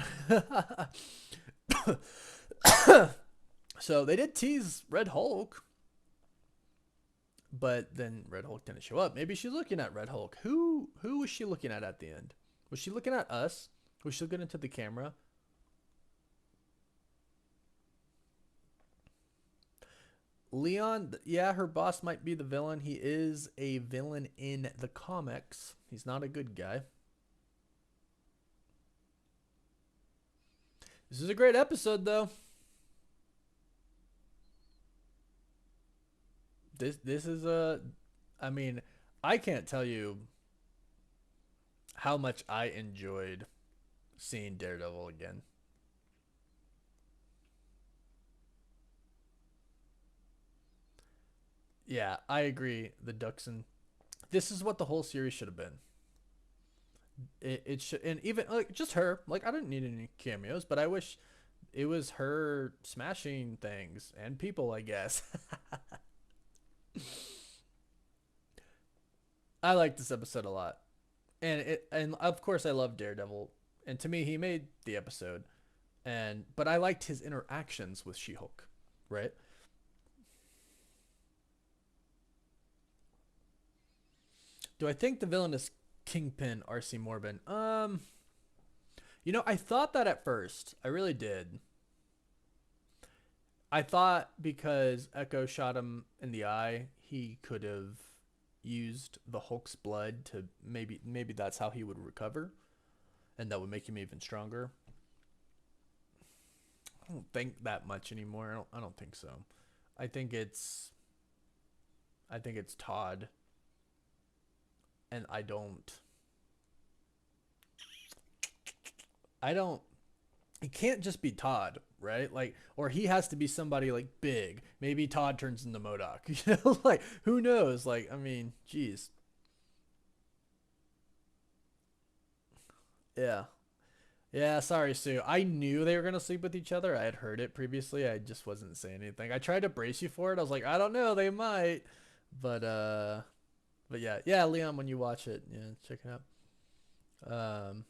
So they did tease Red Hulk, but then Red Hulk didn't show up. Maybe she's looking at Red Hulk. Who was she looking at the end? Was she looking at us? Was she looking into the camera? Leon, yeah, her boss might be the villain. He is a villain in the comics. He's not a good guy. This is a great episode, though. This is a, I mean, I can't tell you how much I enjoyed seeing Daredevil again. Yeah, I agree. The Duxon. This is what the whole series should have been. It should, and even like just her. Like I didn't need any cameos, but I wish it was her smashing things and people. I guess. I like this episode a lot, and of course I love Daredevil, and to me he made the episode, and but I liked his interactions with She-Hulk, right? Do I think the villain is Kingpin R.C. Morbin? I thought that at first. I really did. I thought because Echo shot him in the eye, he could have used the Hulk's blood to maybe that's how he would recover, and that would make him even stronger. I don't think that much anymore. I don't think so. I think it's I think it's Todd, and I don't it can't just be Todd, right? Like, or he has to be somebody like big. Maybe Todd turns into Modoc. Like who knows? Like, I mean, geez, yeah, yeah. Sorry, Sue. I knew they were gonna sleep with each other. I had heard it previously. I just wasn't saying anything. I tried to brace you for it. I was like, I don't know, they might, but but yeah, yeah, Leon. When you watch it, yeah, check it out. Um,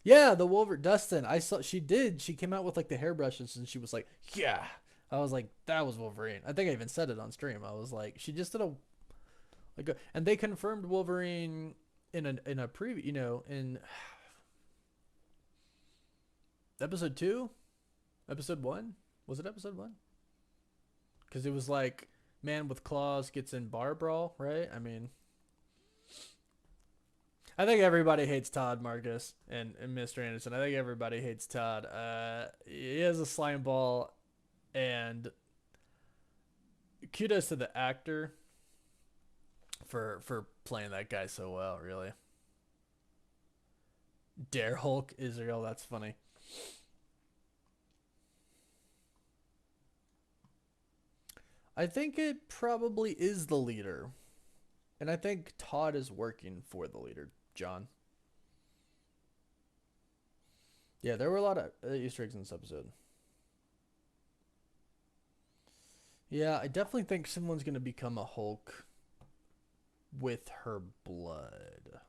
Yeah, the Wolverine Dustin. I saw she did. She came out with like the hairbrushes and she was like, "Yeah." I was like, "That was Wolverine." I think I even said it on stream. I was like, she just did and they confirmed Wolverine in a preview, in episode 2, episode 1. Was it episode 1? Cuz it was like man with claws gets in bar brawl, right? I mean, I think everybody hates Todd Marcus and Mr. Anderson. I think everybody hates Todd. He has a slime ball, and kudos to the actor for playing that guy so well. Really, Dare Hulk Israel. That's funny. I think it probably is the leader, and I think Todd is working for the leader, John. Yeah, there were a lot of Easter eggs in this episode. Yeah, I definitely think someone's gonna become a Hulk with her blood.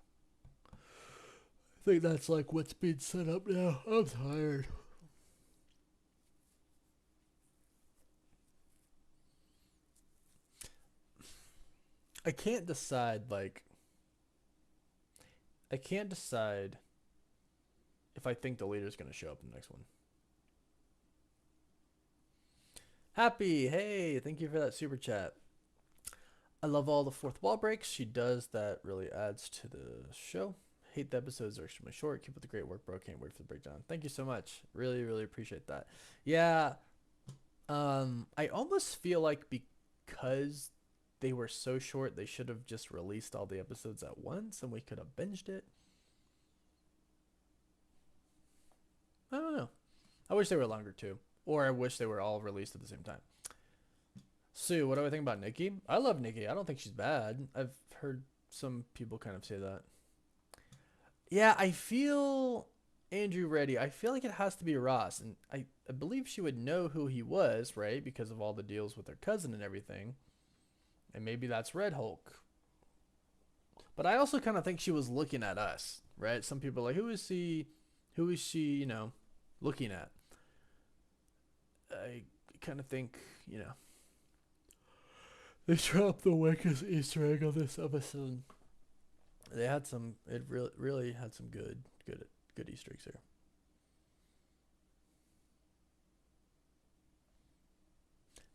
I think that's like what's being set up now. I'm tired. I can't decide like I can't decide if I think the leader's gonna show up in the next one. Happy, hey, thank you for that super chat. I love all the fourth wall breaks she does. That really adds to the show. Hate the episodes are extremely short. Keep up the great work, bro. Can't wait for the breakdown. Thank you so much. Really, really appreciate that. Yeah, I almost feel like because they were so short, they should have just released all the episodes at once and we could have binged it. I don't know. I wish they were longer too. Or I wish they were all released at the same time. Sue, what do I think about Nikki? I love Nikki. I don't think she's bad. I've heard some people kind of say that. Yeah, I feel Andrew Reddy. I feel like it has to be Ross. And I believe she would know who he was, right? Because of all the deals with her cousin and everything. And maybe that's Red Hulk. But I also kind of think she was looking at us, right? Some people are like, who is he? Who is she, looking at? I kind of think, they dropped the wickedest Easter egg of this episode. They had some. It really had some good Easter eggs here.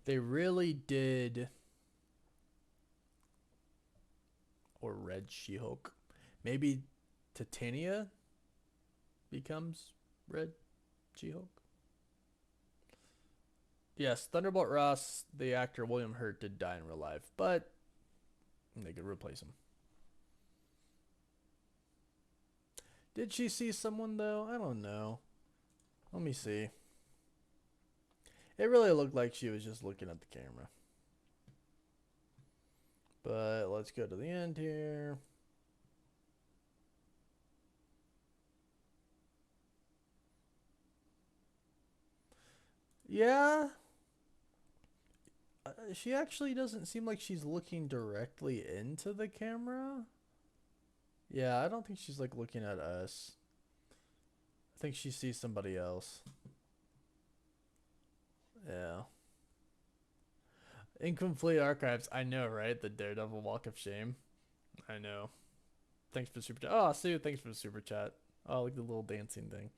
They really did. Or Red She-Hulk. Maybe Titania becomes Red She-Hulk. Yes, Thunderbolt Ross, the actor William Hurt, did die in real life, but they could replace him. Did she see someone though? I don't know. Let me see. It really looked like she was just looking at the camera. But let's go to the end here. Yeah. She actually doesn't seem like she's looking directly into the camera. Yeah, I don't think she's like looking at us. I think she sees somebody else. Yeah. Incomplete archives. I know, right? The Daredevil Walk of Shame. I know. Thanks for the super chat. Oh, Sue, thanks for the super chat. Oh, like the little dancing thing.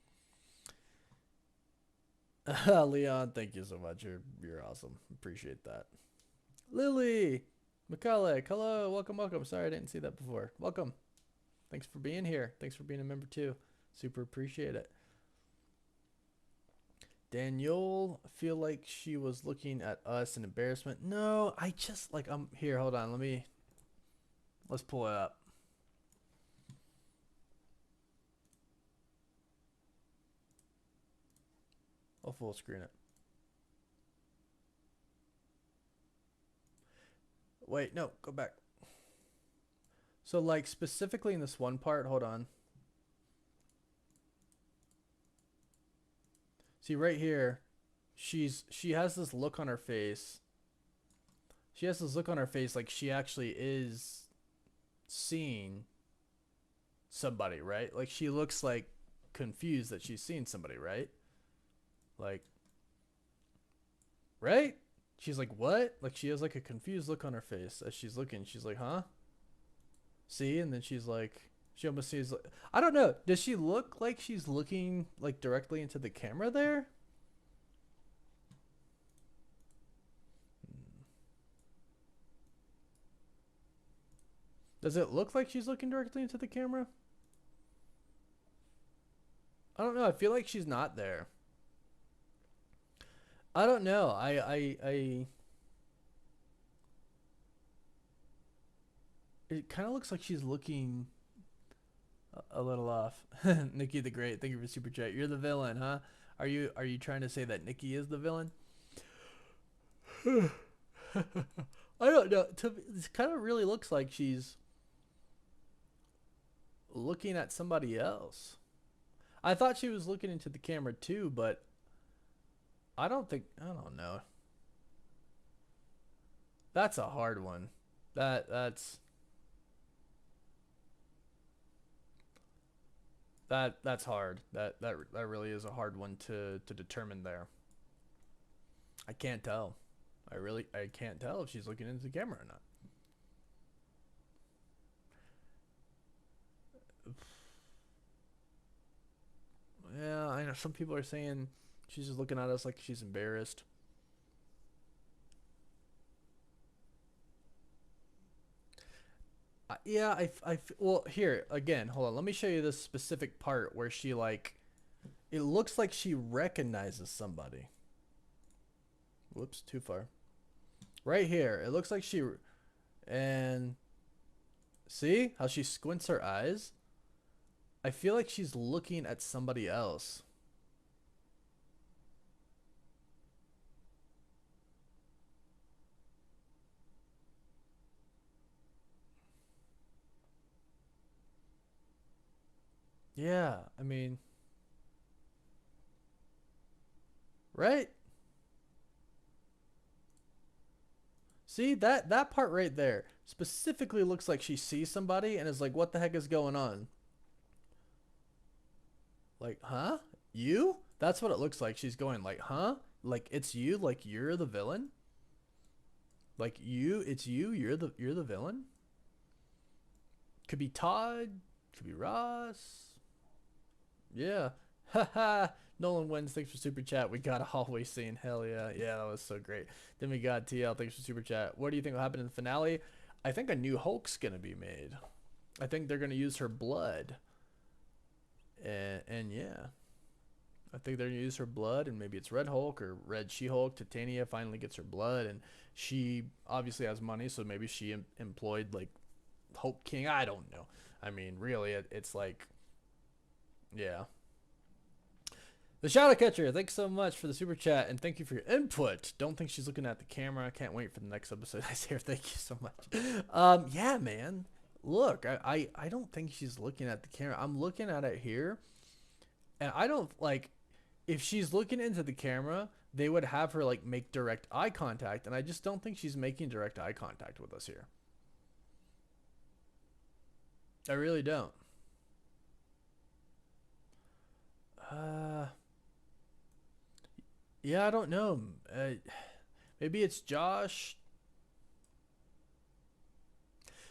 Leon, thank you so much. You're awesome. Appreciate that. Lily, McCulloch, hello, welcome. Sorry I didn't see that before. Welcome. Thanks for being here. Thanks for being a member too. Super appreciate it. Danielle, feel like she was looking at us in embarrassment. No, I just like I'm here. Hold on, let's pull it up. I'll full screen it. Wait, no, go back. So like specifically in this one part, hold on. See right here, she has this look on her face. She has this look on her face like she actually is seeing somebody, right? Like she looks like confused that she's seeing somebody, right? Like, right? She's like, what? Like she has like a confused look on her face as she's looking. She's like, huh? See? And then she's like, she almost sees. I don't know. Does she look like she's looking like directly into the camera there? Does it look like she's looking directly into the camera? I don't know. I feel like she's not there. I don't know. It kind of looks like she's looking a little off. Nikki the Great, thank you for super chat. You're the villain, huh? Are you trying to say that Nikki is the villain? I don't know. It kind of really looks like she's looking at somebody else. I thought she was looking into the camera too, but I don't know. That's a hard one. That's hard. That really is a hard one to determine there. I can't tell. I can't tell if she's looking into the camera or not. Yeah, I know some people are saying she's just looking at us like she's embarrassed. yeah, well, here again, hold on. Let me show you this specific part where she like, it looks like she recognizes somebody. Whoops, too far. Right here, it looks like she, and see how she squints her eyes? I feel like she's looking at somebody else. Yeah, I mean, right? See that part right there specifically looks like she sees somebody and is like, "What the heck is going on?" Like, huh? You? That's what it looks like. She's going like, huh? Like it's you? Like you're the villain? Like you? It's you? You're the villain? Could be Todd. Could be Ross. Yeah. Haha. Nolan wins. Thanks for super chat. We got always saying hell yeah. Yeah, that was so great. Then we got TL. Thanks for super chat. What do you think will happen in the finale? I think a new Hulk's gonna be made. I think they're gonna use her blood. And yeah. I think they're gonna use her blood, and maybe it's Red Hulk or Red She-Hulk. Titania finally gets her blood, and she obviously has money, so maybe she employed like Hulk King. I don't know. I mean, really, it's like, yeah. The Shadow Catcher, thanks so much for the super chat, and thank you for your input. Don't think she's looking at the camera. I can't wait for the next episode. I say, thank you so much. Yeah, man. Look, I don't think she's looking at the camera. I'm looking at it here, and I don't like. If she's looking into the camera, they would have her like make direct eye contact, and I just don't think she's making direct eye contact with us here. I really don't. Uh, yeah, I don't know. Maybe it's Josh.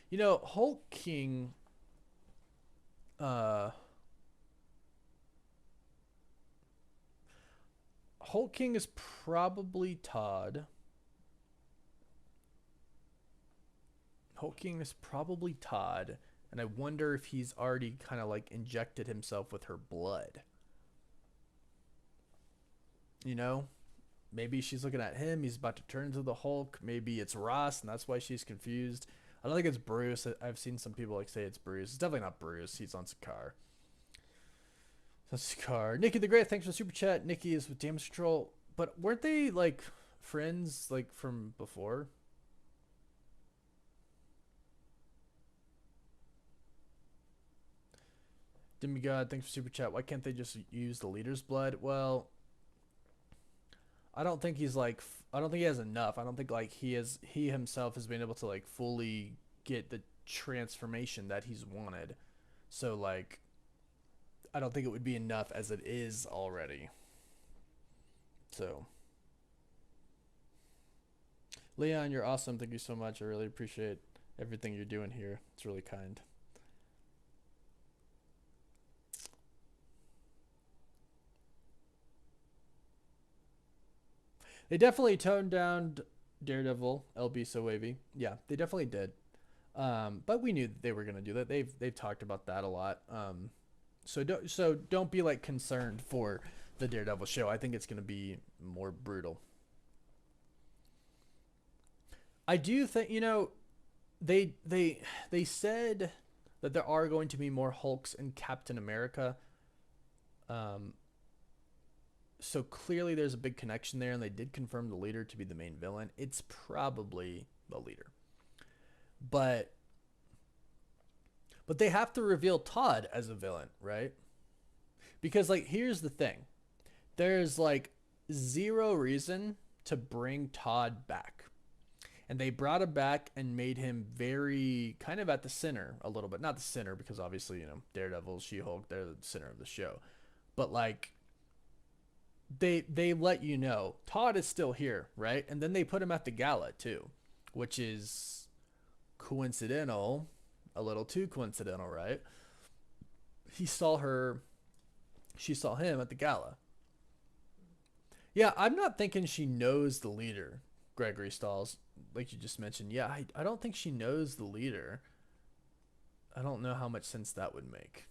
You know, Hulk King. Uh, Hulk King is probably Todd. Hulk King is probably Todd, and I wonder if he's already kind of like injected himself with her blood. You know, maybe she's looking at him. He's about to turn into the Hulk. Maybe it's Ross, and that's why she's confused. I don't think it's Bruce. I've seen some people like say it's Bruce. It's definitely not Bruce. He's on Sakaar. Sakaar. Nikki the Great, thanks for the super chat. Nikki is with Damage Control. But weren't they like friends like from before? Demigod, thanks for super chat. Why can't they just use the leader's blood? Well, I don't think he's like. I don't think he has enough. I don't think like he himself has been able to like fully get the transformation that he's wanted. So like, I don't think it would be enough as it is already. So, Leon, you're awesome. Thank you so much. I really appreciate everything you're doing here. It's really kind. They definitely toned down Daredevil, LB so wavy. Yeah, they definitely did. But we knew they were gonna do that. They've talked about that a lot. So don't be like concerned for the Daredevil show. I think it's gonna be more brutal. I do think they said that there are going to be more Hulks in Captain America. Um, so clearly there's a big connection there, and they did confirm the leader to be the main villain. It's probably the leader, but they have to reveal Todd as a villain, right? Because like here's the thing, there's like zero reason to bring Todd back. And they brought him back and made him very kind of at the center a little bit. Not the center because obviously, Daredevil, She-Hulk, they're the center of the show. But like they let you know Todd is still here, right? And then they put him at the gala too, which is coincidental, a little too coincidental, right? He saw her, she saw him at the gala. Yeah, I'm not thinking she knows the leader, Gregory Stalls, like you just mentioned. Yeah, I don't think she knows the leader. I don't know how much sense that would make.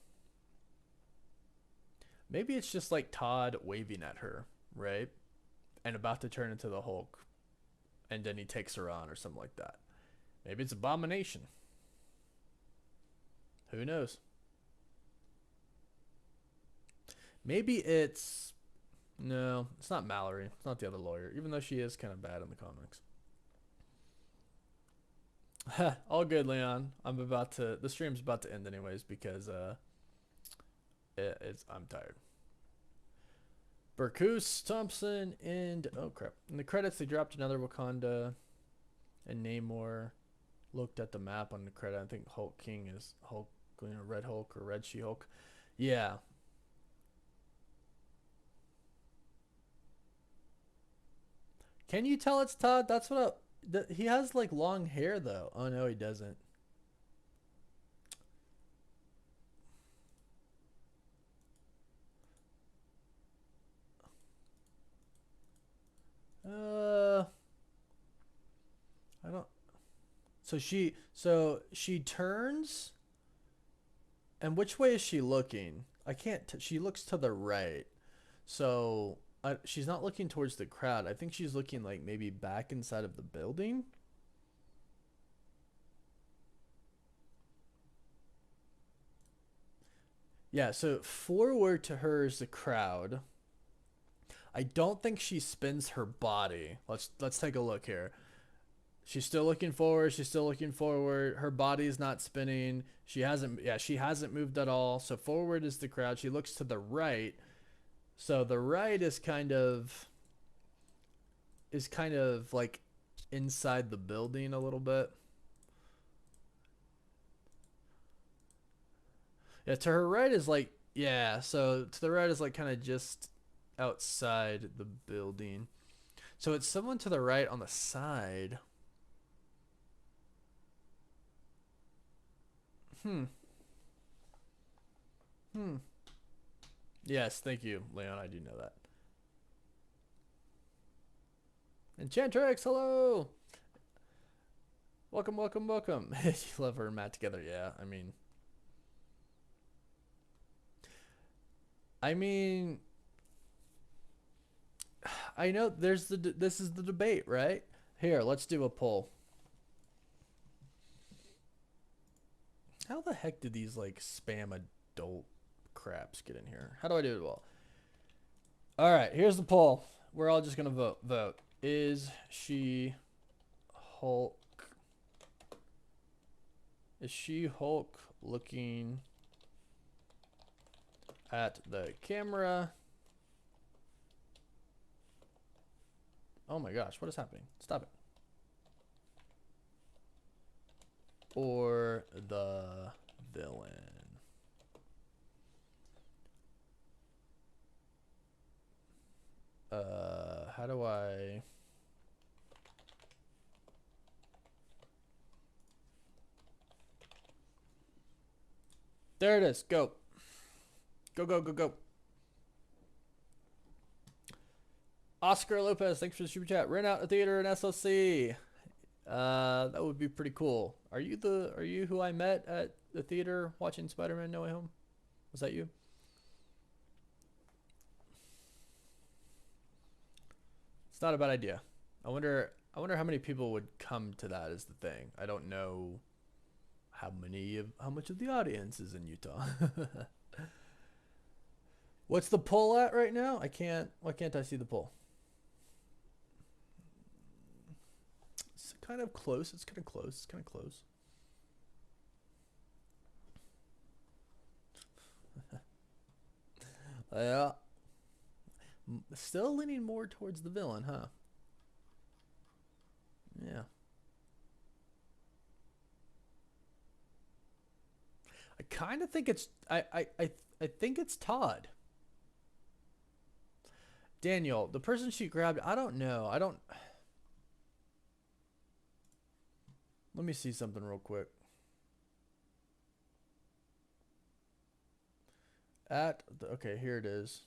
Maybe it's just like Todd waving at her, right? And about to turn into the Hulk, and then he takes her on or something like that. Maybe it's Abomination. Who knows? Maybe it's no, it's not Mallory. It's not the other lawyer, even though she is kind of bad in the comics. All good, Leon. The stream's about to end anyways because I'm tired. Burkus, Thompson, and oh crap. In the credits, they dropped another Wakanda, and Namor looked at the map on the credit. I think Hulk King is Hulk, Red Hulk or Red She Hulk. Yeah. Can you tell it's Todd? That's what he has like long hair though. Oh no, he doesn't. I don't. So she turns, and which way is she looking? I can't. She looks to the right, so she's not looking towards the crowd. I think she's looking like maybe back inside of the building. Yeah, so forward to her is the crowd. I don't think she spins her body. Let's take a look here. She's still looking forward. She's still looking forward. Her body's not spinning. She hasn't moved at all. So forward is the crowd. She looks to the right. So the right is kind of like inside the building a little bit. Yeah, to her right is like yeah, so to the right is like kind of just outside the building. So it's someone to the right on the side. Hmm. Hmm. Yes, thank you, Leon. I do know that. Enchantrix, hello. Welcome, welcome, welcome. You love her and Matt together. Yeah, I mean, I know this is the debate, right? Here, let's do a poll. How the heck did these like spam adult craps get in here? How do I do it well? All right, here's the poll. We're all just gonna vote. Vote. Is she Hulk? Is she Hulk looking at the camera? Oh my gosh, what is happening? Stop it. Or the villain? How do I... There it is. Go. Go, go, go, go. Oscar Lopez, thanks for the super chat. Rent out a theater in SLC. That would be pretty cool. Are you who I met at the theater watching Spider-Man No Way Home? Was that you? It's not a bad idea. I wonder how many people would come to that is the thing. I don't know how much of the audience is in Utah. What's the poll at right now? Why can't I see the poll? It's kind of close. It's kind of close. It's kind of close. Yeah. Still leaning more towards the villain, huh? Yeah. I kind of think it's I think it's Todd. Daniel, the person she grabbed, I don't know. I don't Let me see something real quick. Okay, here it is.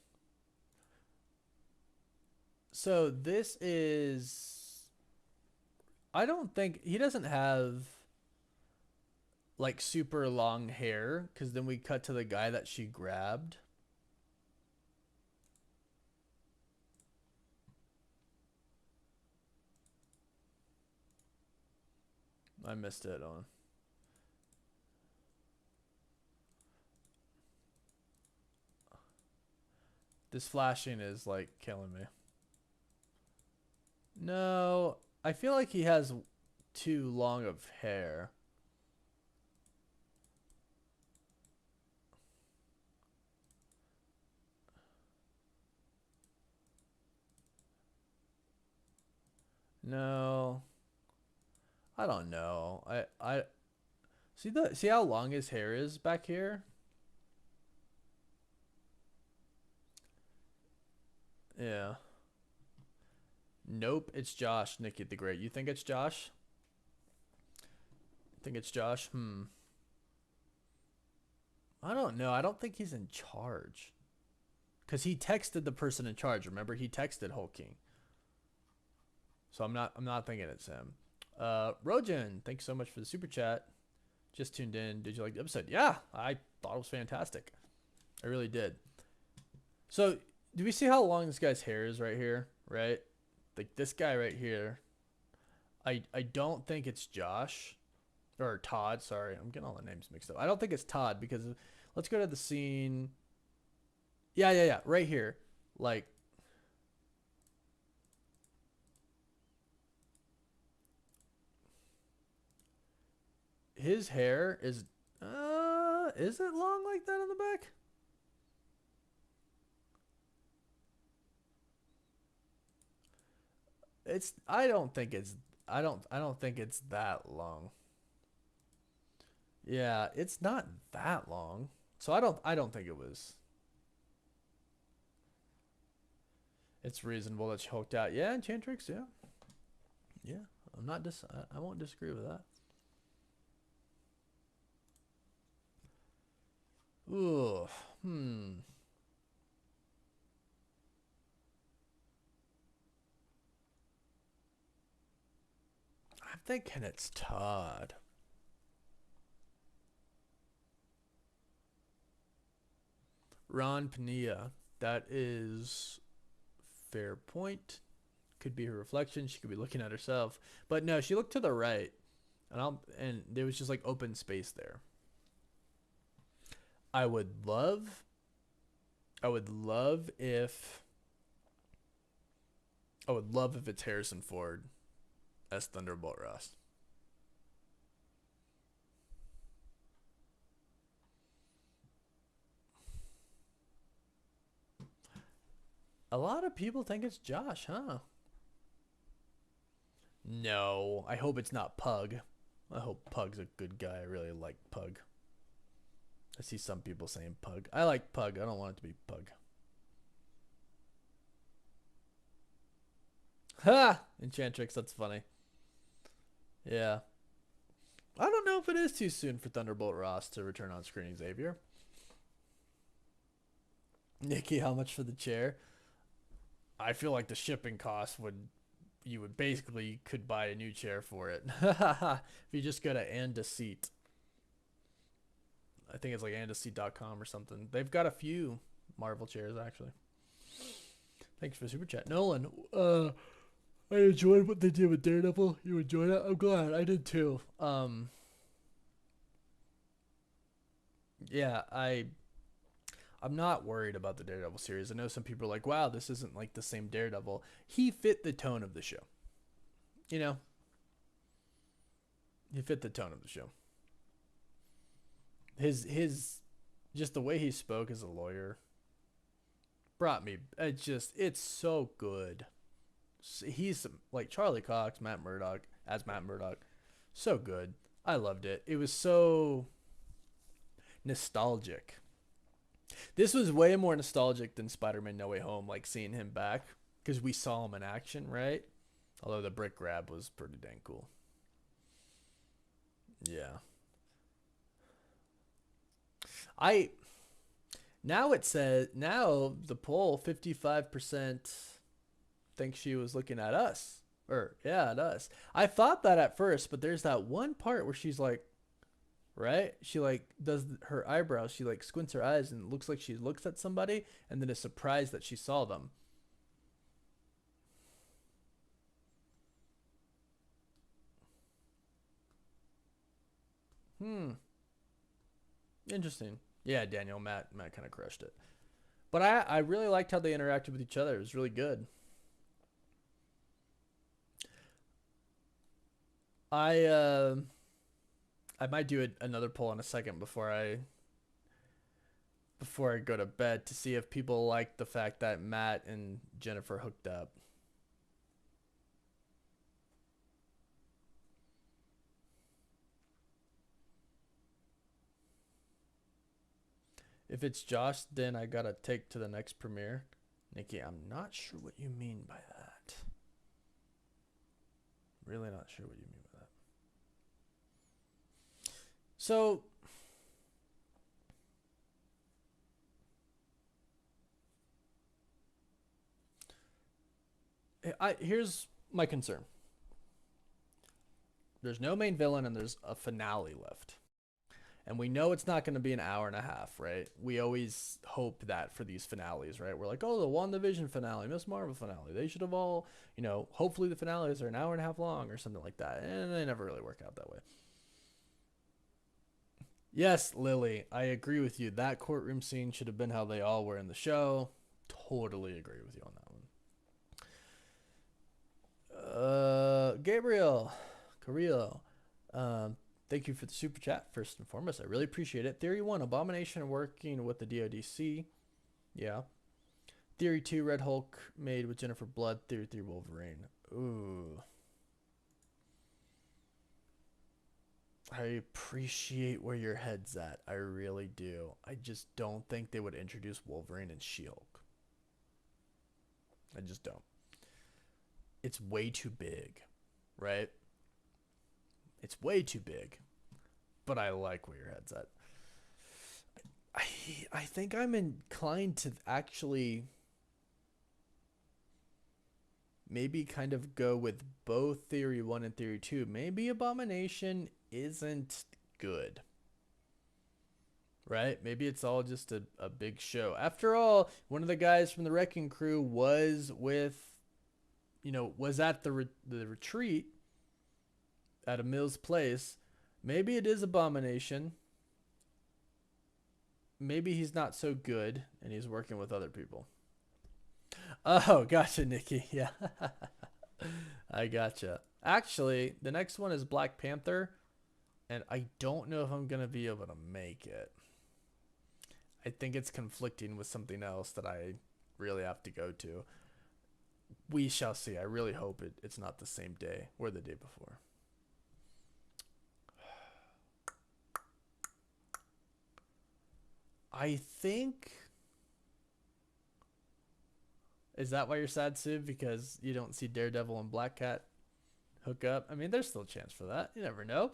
So this is I don't think he doesn't have like super long hair, because then we cut to the guy that she grabbed. I missed it on. This flashing is like killing me. No, I feel like he has too long of hair. No, I don't know. I see how long his hair is back here? Yeah. Nope, it's Josh, Nikki the Great. You think it's Josh? Think it's Josh? I don't know. I don't think he's in charge. Cause he texted the person in charge. Remember, he texted Hulking. So I'm not thinking it's him. Rojan, thanks so much for the super chat. Just tuned in. Did you like the episode? Yeah, I thought it was fantastic. I really did. So, do we see how long this guy's hair is right here? Right? Like this guy right here. I don't think it's Josh or Todd. Sorry, I'm getting all the names mixed up. I don't think it's Todd because let's go to the scene. Yeah. Right here. Like his hair is it long like that on the back? It's I don't think it's that long. Yeah, it's not that long. So I don't think it was. It's reasonable that she hooked out. Yeah, Enchantrix, yeah. Yeah. I won't disagree with that. Ooh. I'm thinking it's Todd. Ron Pania. That is fair point. Could be her reflection. She could be looking at herself. But no, she looked to the right. And there was just like open space there. I would love I would love if I would love if it's Harrison Ford as Thunderbolt Ross. A lot of people think it's Josh, huh? No, I hope it's not Pug. I hope Pug's a good guy. I really like Pug. I see some people saying Pug. I like Pug. I don't want it to be Pug. Ha! Enchantrix, that's funny. Yeah. I don't know if it is too soon for Thunderbolt Ross to return on screen, Xavier. Nikki, how much for the chair? I feel like the shipping cost would you would basically could buy a new chair for it. If you just go to And a Seat. I think it's like andaseat.com or something. They've got a few Marvel chairs actually. Thanks for the super chat. Nolan, I enjoyed what they did with Daredevil. You enjoyed it? I'm glad. I did too. Yeah, I'm not worried about the Daredevil series. I know some people are like, "Wow, this isn't like the same Daredevil." He fit the tone of the show. You know, he fit the tone of the show. His just the way he spoke as a lawyer brought me. It's so good. He's like Charlie Cox, Matt Murdock as Matt Murdock. So good. I loved it. It was so nostalgic. This was way more nostalgic than Spider-Man No Way Home, like seeing him back because we saw him in action, right? Although the brick grab was pretty dang cool. Yeah. I now the poll 55% think she was looking at us. Or yeah, at us. I thought that at first, but there's that one part where she's like right? She like does her eyebrows. She like squints her eyes and it looks like she looks at somebody and then is surprised that she saw them. Hmm. Interesting. Yeah, Daniel, Matt kind of crushed it. But I really liked how they interacted with each other. It was really good. I I might do another poll in a second before I go to bed to see if people like the fact that Matt and Jennifer hooked up. If it's Josh, then I gotta take to the next premiere. Nikki, I'm not sure what you mean by that. Really not sure what you mean by that. So, here's my concern. There's no main villain and there's a finale left. And we know it's not going to be an hour and a half, right? We always hope that for these finales, right? We're like, oh, the WandaVision finale, Miss Marvel finale. They should have all, hopefully the finales are an hour and a half long or something like that. And they never really work out that way. Yes, Lily, I agree with you. That courtroom scene should have been how they all were in the show. Totally agree with you on that one. Gabriel Carrillo. Thank you for the super chat, first and foremost. I really appreciate it. Theory 1, Abomination working with the DODC. Yeah. Theory 2, Red Hulk made with Jennifer Blood. Theory 3, Wolverine. Ooh. I appreciate where your head's at. I really do. I just don't think they would introduce Wolverine and She-Hulk. I just don't. It's way too big, right? It's way too big. But I like where your head's at. I I think I'm inclined to actually maybe kind of go with both Theory 1 and Theory 2. Maybe Abomination isn't good. Right? Maybe it's all just a big show. After all, one of the guys from the Wrecking Crew was was at the retreat at Emil's place. Maybe it is Abomination. Maybe he's not so good and he's working with other people. Oh, gotcha, Nikki. Yeah. I gotcha. Actually, the next one is Black Panther, and I don't know if I'm going to be able to make it. I think it's conflicting with something else that I really have to go to. We shall see. I really hope it's not the same day or the day before. I think. Is that why you're sad, Sue? Because you don't see Daredevil and Black Cat hook up? I mean, there's still a chance for that. You never know.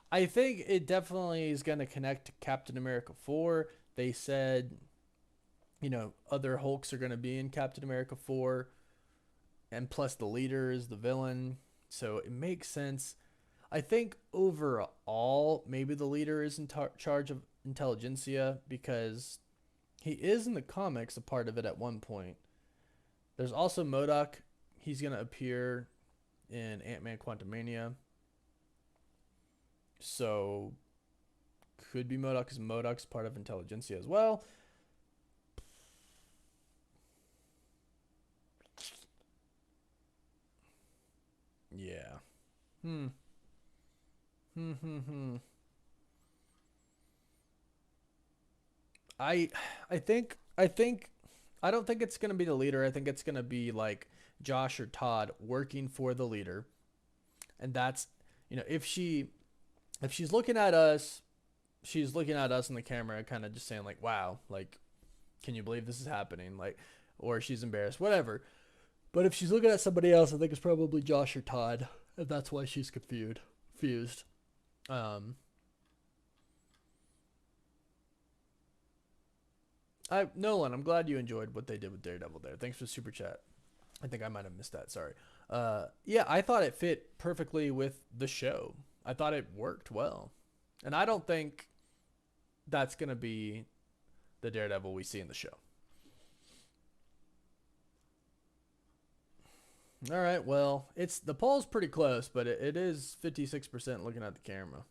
I think it definitely is going to connect to Captain America 4. They said, other Hulks are going to be in Captain America 4. And plus, the leader is the villain. So it makes sense. I think overall, maybe the leader is in charge of intelligentsia because he is in the comics a part of it at one point. There's also MODOK. He's going to appear in Ant-Man Quantumania. So could be MODOK because MODOK's part of intelligentsia as well. Yeah. Hmm. Hmm. Hmm. Hmm. I I think I don't think it's gonna be the leader. I think it's gonna be like Josh or Todd working for the leader, and that's if she's looking at us, she's looking at us in the camera, kind of just saying like, "Wow, like, can you believe this is happening?" Like, or she's embarrassed, whatever. But if she's looking at somebody else, I think it's probably Josh or Todd, and that's why she's confused. Confused. Um, Nolan, I'm glad you enjoyed what they did with Daredevil there. Thanks for the super chat. I think I might have missed that. Sorry. Yeah, I thought it fit perfectly with the show. I thought it worked well, and I don't think that's gonna be the Daredevil we see in the show. All right, well, it's the poll's pretty close, but it is 56% looking at the camera.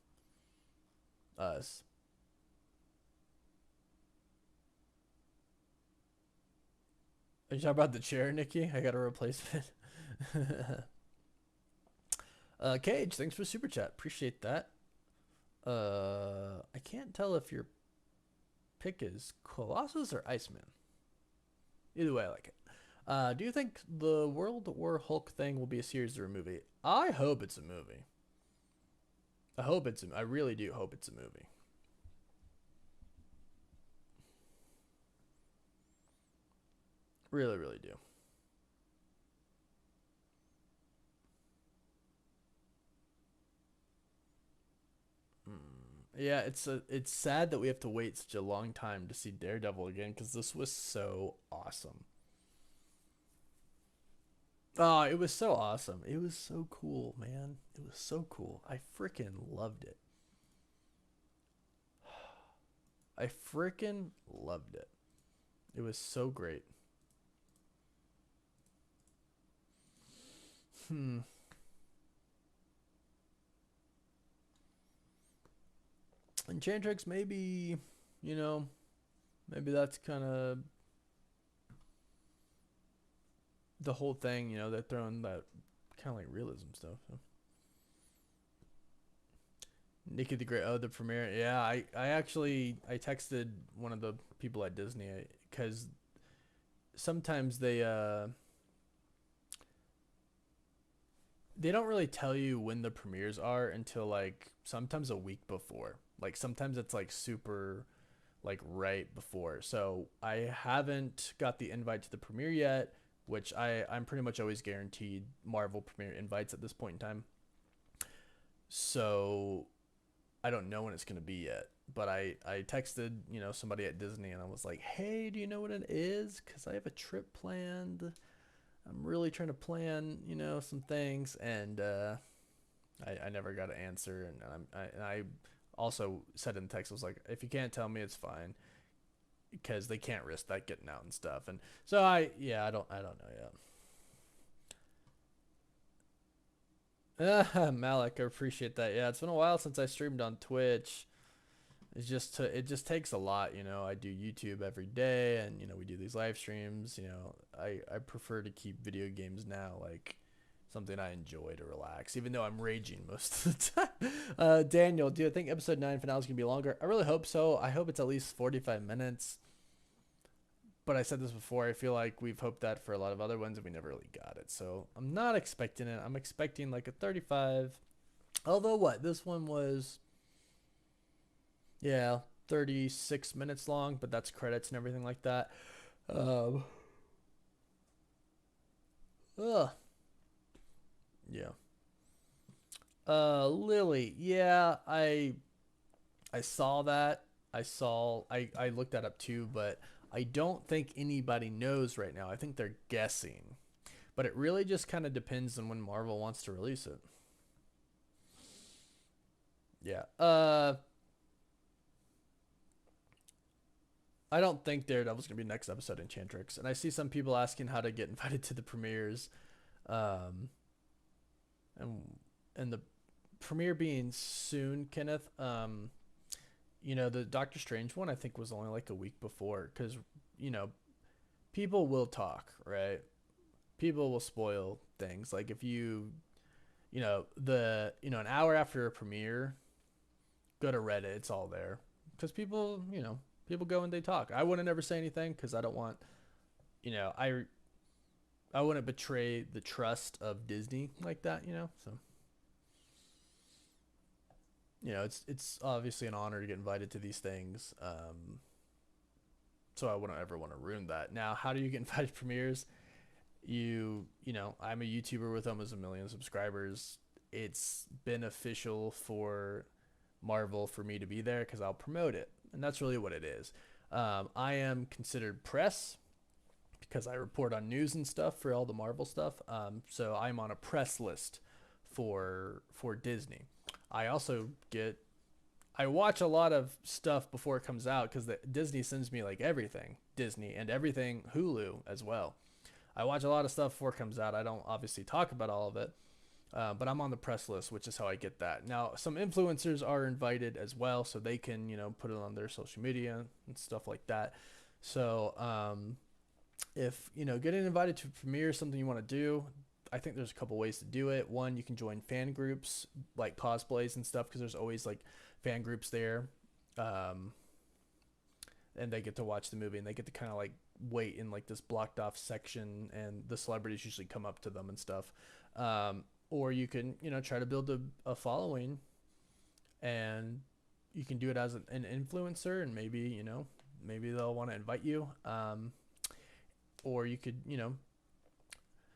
Us. Are you talking about the chair, Nikki? I got a replacement. Cage, thanks for super chat. Appreciate that. I can't tell if your pick is Colossus or Iceman. Either way, I like it. Do you think the World War Hulk thing will be a series or a movie? I hope it's a movie. I really do hope it's a movie. Really, really do. Yeah, it's sad that we have to wait such a long time to see Daredevil again because this was so awesome. Oh, it was so awesome. It was so cool, man. It was so cool. I freaking loved it. I freaking loved it. It was so great. Hmm. Enchantrix, maybe, you know, maybe that's kind of the whole thing. They're throwing that kind of like realism stuff. So. Nikki the Great. Oh, the premiere. Yeah, I texted one of the people at Disney because sometimes they don't really tell you when the premieres are until like sometimes a week before. Like sometimes it's like super like right before. So I haven't got the invite to the premiere yet, which I'm pretty much always guaranteed Marvel premiere invites at this point in time. So I don't know when it's gonna be yet. But I texted somebody at Disney and I was like, hey, do you know what it is? Because I have a trip planned. I'm really trying to plan some things, and I never got an answer, and I also said in text, I was like, if you can't tell me, it's fine, because they can't risk that getting out and stuff. And so I don't know yet. Malik, I appreciate that. Yeah, it's been a while since I streamed on Twitch. It just takes a lot. I do YouTube every day, and we do these live streams. I prefer to keep video games now like something I enjoy to relax, even though I'm raging most of the time. Daniel, do you think episode 9 finale is gonna be longer? I really hope so. I hope it's at least 45 minutes. But I said this before. I feel like we've hoped that for a lot of other ones, and we never really got it. So I'm not expecting it. I'm expecting like a 35. Although what this one was, yeah, 36 minutes long, but that's credits and everything like that. Um, ugh, yeah. Lily, yeah, I saw that. I looked that up too, but I don't think anybody knows right now. I think they're guessing. But it really just kind of depends on when Marvel wants to release it. Yeah. I don't think Daredevil's gonna be next episode in Enchantrix, and I see some people asking how to get invited to the premieres, um, and the premiere being soon, Kenneth. The Doctor Strange one I think was only like a week before, because you know people will talk, right? People will spoil things. Like if an hour after a premiere, go to Reddit, it's all there, because people go and they talk. I wouldn't ever say anything because I don't want you know I wouldn't betray the trust of Disney like that. So it's obviously an honor to get invited to these things. So I wouldn't ever want to ruin that. Now, how do you get invited to premieres? I'm a YouTuber with almost a million subscribers. It's beneficial for Marvel for me to be there because I'll promote it, and that's really what it is. I am considered press because I report on news and stuff for all the Marvel stuff. So I'm on a press list for Disney. I also get I watch a lot of stuff before it comes out because Disney sends me like everything Disney and everything Hulu as well. I watch a lot of stuff before it comes out. I don't obviously talk about all of it, but I'm on the press list, which is how I get that. Now, some influencers are invited as well, so they can put it on their social media and stuff like that. So if getting invited to a premiere is something you want to do, I think there's a couple ways to do it. One, you can join fan groups like cosplays and stuff because there's always like fan groups there, um, and they get to watch the movie and they get to kind of like wait in like this blocked off section, and the celebrities usually come up to them and stuff. Or you can try to build a following, and you can do it as an influencer, and maybe they'll want to invite you. Or you could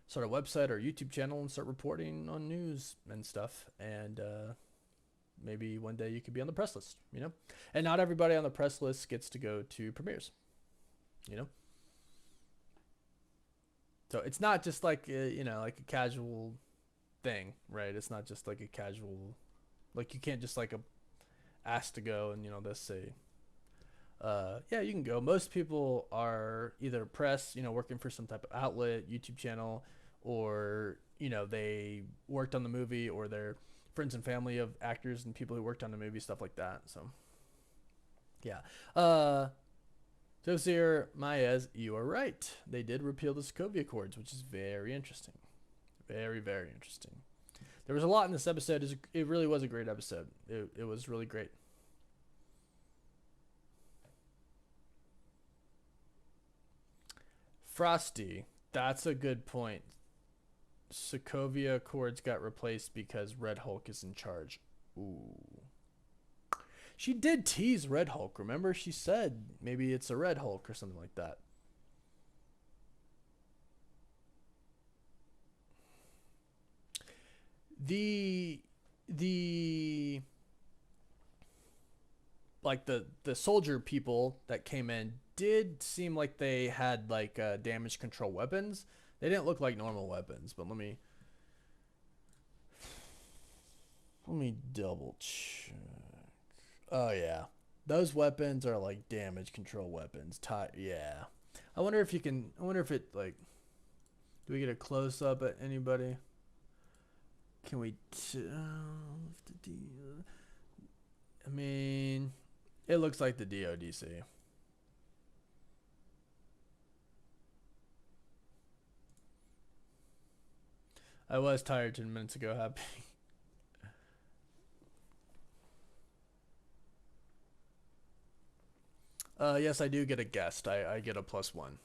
start a website or YouTube channel and start reporting on news and stuff, and maybe one day you could be on the press list, and not everybody on the press list gets to go to premieres, you know so it's not just like like a casual thing, right? It's not just like a casual, like you can't just like ask to go and they say yeah, you can go. Most people are either press, working for some type of outlet, YouTube channel, or they worked on the movie, or they're friends and family of actors and people who worked on the movie, stuff like that. So yeah. Josier Maez, you are right. They did repeal the Sokovia Accords, which is very interesting. Very, very interesting. There was a lot in this episode. It really was a great episode. It was really great. Frosty, that's a good point. Sokovia Accords got replaced because Red Hulk is in charge. Ooh. She did tease Red Hulk, remember? She said maybe it's a Red Hulk or something like that. The like the soldier people that came in did seem like they had like damage control weapons. They didn't look like normal weapons, but let me double check. Oh yeah, those weapons are like damage control weapons. Yeah. I wonder if you can. I wonder if it like. Do we get a close up at anybody? Can we tell if the I mean, it looks like the DODC. I was tired 10 minutes ago, happy. Yes, I do get a guest. I get a +1.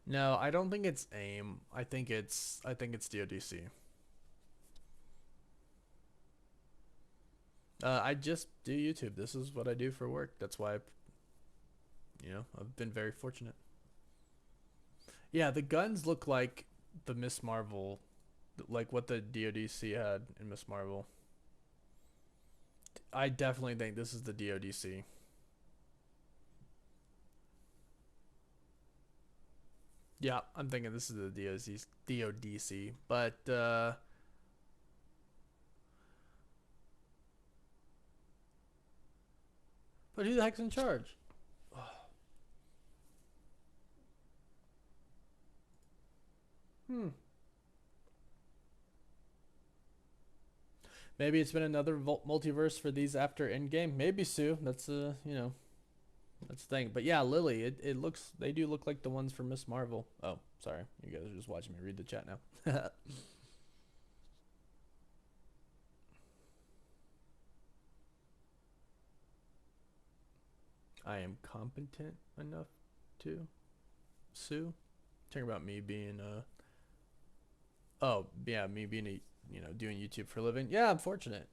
No, I don't think it's AIM. I think it's DODC. I just do YouTube. This is what I do for work. That's why I've been very fortunate. Yeah, the guns look like the Miss Marvel, like what the DODC had in Miss Marvel. I definitely think this is the DODC. Yeah, I'm thinking this is the DODC. But who the heck's in charge? Hmm. Maybe it's been another multiverse for these after Endgame. Maybe, Sue. That's the thing. But yeah, Lily, it looks, they do look like the ones from Miss Marvel. Oh, sorry. You guys are just watching me read the chat now. I am competent enough to sue. Talking about me being oh yeah, me being a doing YouTube for a living. Yeah, I'm fortunate.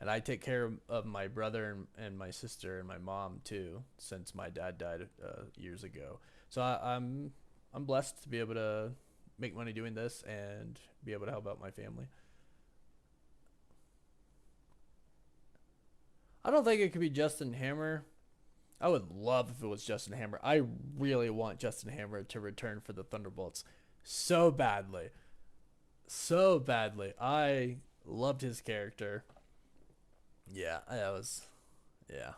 And I take care of my brother and my sister and my mom too, since my dad died years ago. So I'm blessed to be able to make money doing this and be able to help out my family. I don't think it could be Justin Hammer. I would love if it was Justin Hammer. I really want Justin Hammer to return for the Thunderbolts so badly. So badly. I loved his character. Yeah, that was yeah.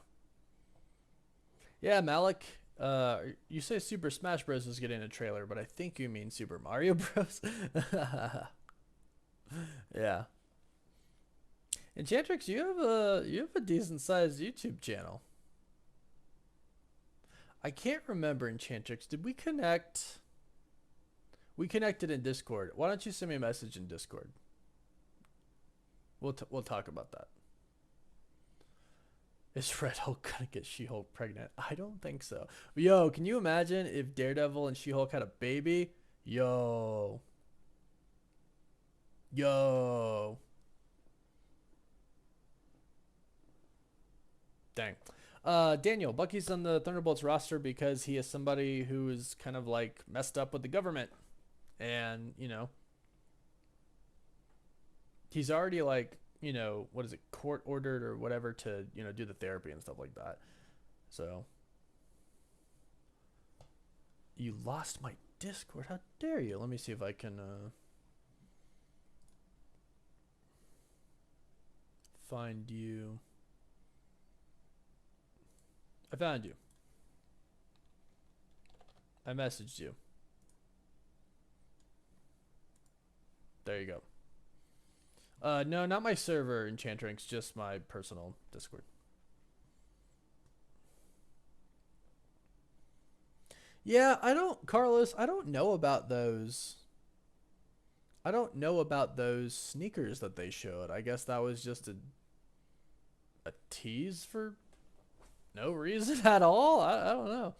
Yeah, Malik. You say Super Smash Bros is getting a trailer, but I think you mean Super Mario Bros. Yeah. Enchantrix, you have a decent sized YouTube channel. I can't remember Enchantrix. Did we connect? We connected in Discord. Why don't you send me a message in Discord? We'll talk about that. Is Red Hulk gonna get She-Hulk pregnant? I don't think so. But yo, can you imagine if Daredevil and She-Hulk had a baby? Yo, yo, dang. Daniel, Bucky's on the Thunderbolts roster because he is somebody who is kind of like messed up with the government, and he's already like what is it, court ordered or whatever to do the therapy and stuff like that. So you lost my Discord. How dare you? Let me see if I can find you. I found you. I messaged you. There you go. No, not my server Enchantrix, just my personal Discord. Yeah, Carlos, I don't know about those. I don't know about those sneakers that they showed. I guess that was just a tease for no reason at all. I don't know.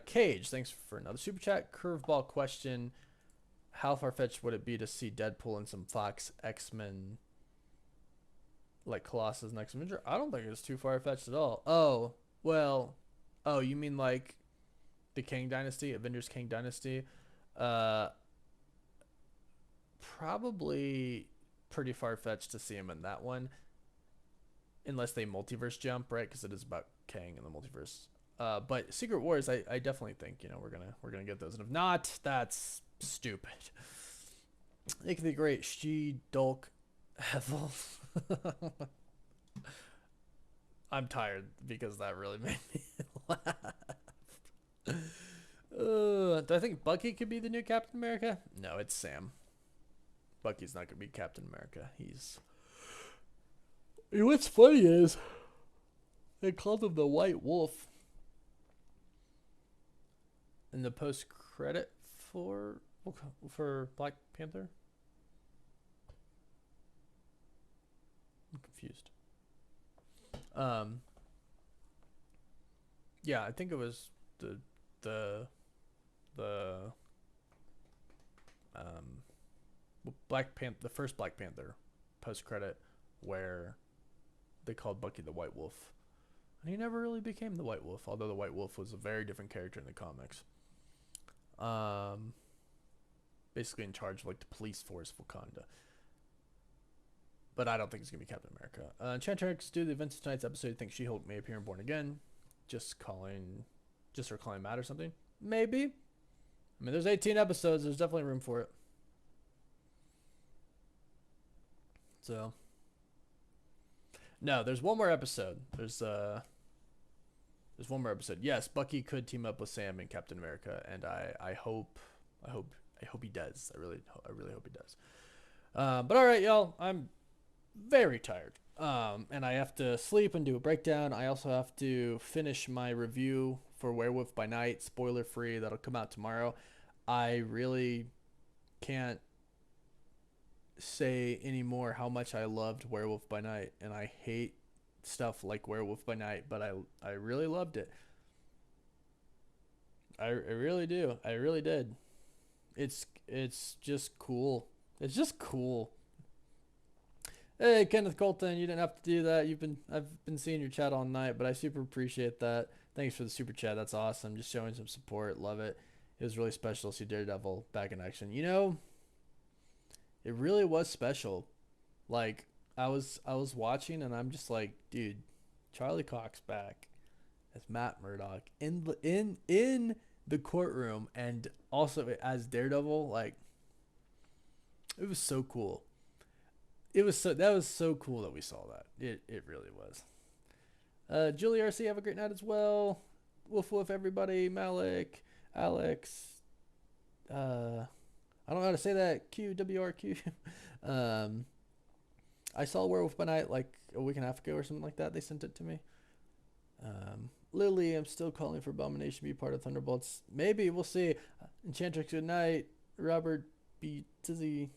Cage, thanks for another super chat. Curveball question: how far fetched would it be to see Deadpool and some Fox X-Men like Colossus next Avenger? I don't think it's too far fetched at all. Oh, well, oh, you mean like the Kang Dynasty, Avengers Kang Dynasty? Uh, Probably pretty far fetched to see him in that one, unless they multiverse jump, right? Because it is about Kang in the multiverse. But Secret Wars, I definitely think we're gonna get those, and if not, that's stupid. It could be great. She Dolk Hevel. I'm tired because that really made me laugh. Do I think Bucky could be the new Captain America? No, it's Sam. Bucky's not gonna be Captain America. What's funny is they called him the White Wolf in the post credit for Black Panther. I'm confused. Um, yeah, I think it was the the Black Panther, the first Black Panther post credit, where they called Bucky the White Wolf, and he never really became the White Wolf, although the White Wolf was a very different character in the comics. Basically in charge of like the police force of Wakanda. But I don't think it's gonna be Captain America. Enchantrix, due to the events of tonight's episode, think She-Hulk may appear in Born Again. Just her calling Matt or something. Maybe. I mean, there's 18 episodes. There's definitely room for it. So, no, there's one more episode. There's one more episode. Yes, Bucky could team up with Sam and Captain America, and I hope he does. I really hope he does. But all right, y'all. I'm very tired. And I have to sleep and do a breakdown. I also have to finish my review for Werewolf by Night, spoiler free. That'll come out tomorrow. I really can't say anymore how much I loved Werewolf by Night, and I hate stuff like Werewolf by Night, but I really loved it. I really do. I really did. It's just cool. It's just cool. Hey, Kenneth Colton, you didn't have to do that. I've been seeing your chat all night, but I super appreciate that. Thanks for the super chat. That's awesome. Just showing some support. Love it. It was really special to see Daredevil back in action. It really was special. Like I was watching and I'm just like, dude, Charlie Cox back as Matt Murdock in the courtroom and also as Daredevil. Like it was so cool. That was so cool that we saw that. It really was. Julie RC, have a great night as well. Woof woof everybody. Malik, Alex. I don't know how to say that. QWRQ. um, I saw Werewolf by Night like a week and a half ago or something like that. They sent it to me. Lily, I'm still calling for Abomination to be part of Thunderbolts. Maybe we'll see. Enchantrix, good night. Robert B. Tizzy,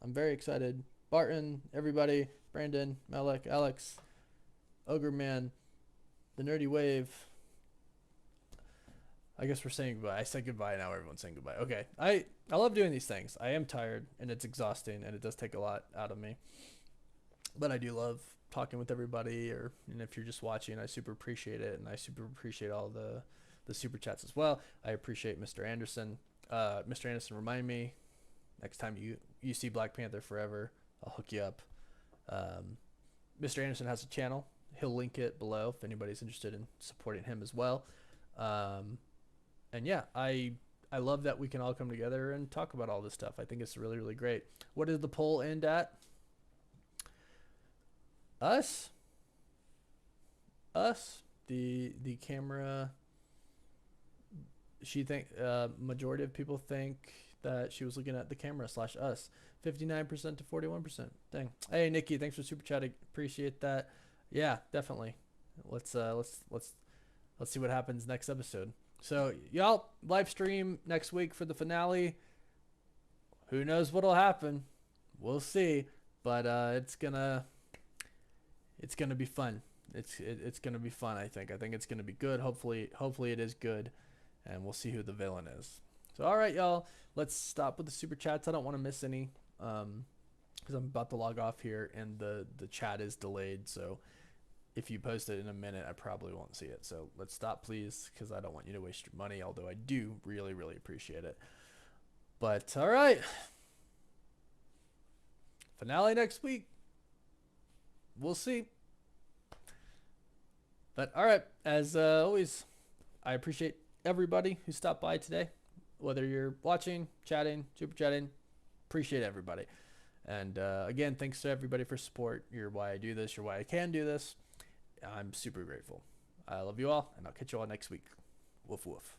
I'm very excited. Barton, everybody. Brandon, Malik, Alex, Ogre Man, the Nerdy Wave. I guess we're saying goodbye. I said goodbye, now everyone's saying goodbye. Okay. I love doing these things. I am tired and it's exhausting and it does take a lot out of me. But I do love talking with everybody, and if you're just watching, I super appreciate it, and I super appreciate all the super chats as well. I appreciate Mr. Anderson. Mr. Anderson, remind me next time you see Black Panther Forever, I'll hook you up. Mr. Anderson has a channel. He'll link it below if anybody's interested in supporting him as well. And yeah, I love that we can all come together and talk about all this stuff. I think it's really, really great. What did the poll end at? Us, the camera. She think majority of people think that she was looking at the camera / us. 59% to 41%. Dang. Hey Nikki, thanks for super chatting. Appreciate that. Yeah, definitely. Let's see what happens next episode. So y'all live stream next week for the finale. Who knows what'll happen? We'll see. But it's gonna be fun. It's gonna be fun. I think it's gonna be good. Hopefully it is good, and we'll see who the villain is. So all right, y'all, let's stop with the super chats. I don't want to miss any, because I'm about to log off here, and the chat is delayed. So if you post it in a minute, I probably won't see it. So let's stop, please, because I don't want you to waste your money. Although I do really, really appreciate it. But all right, finale next week. We'll see. But all right, as always, I appreciate everybody who stopped by today, whether you're watching, chatting, super chatting. Appreciate everybody. And again, thanks to everybody for support. You're why I do this. You're why I can do this. I'm super grateful. I love you all, and I'll catch you all next week. Woof woof.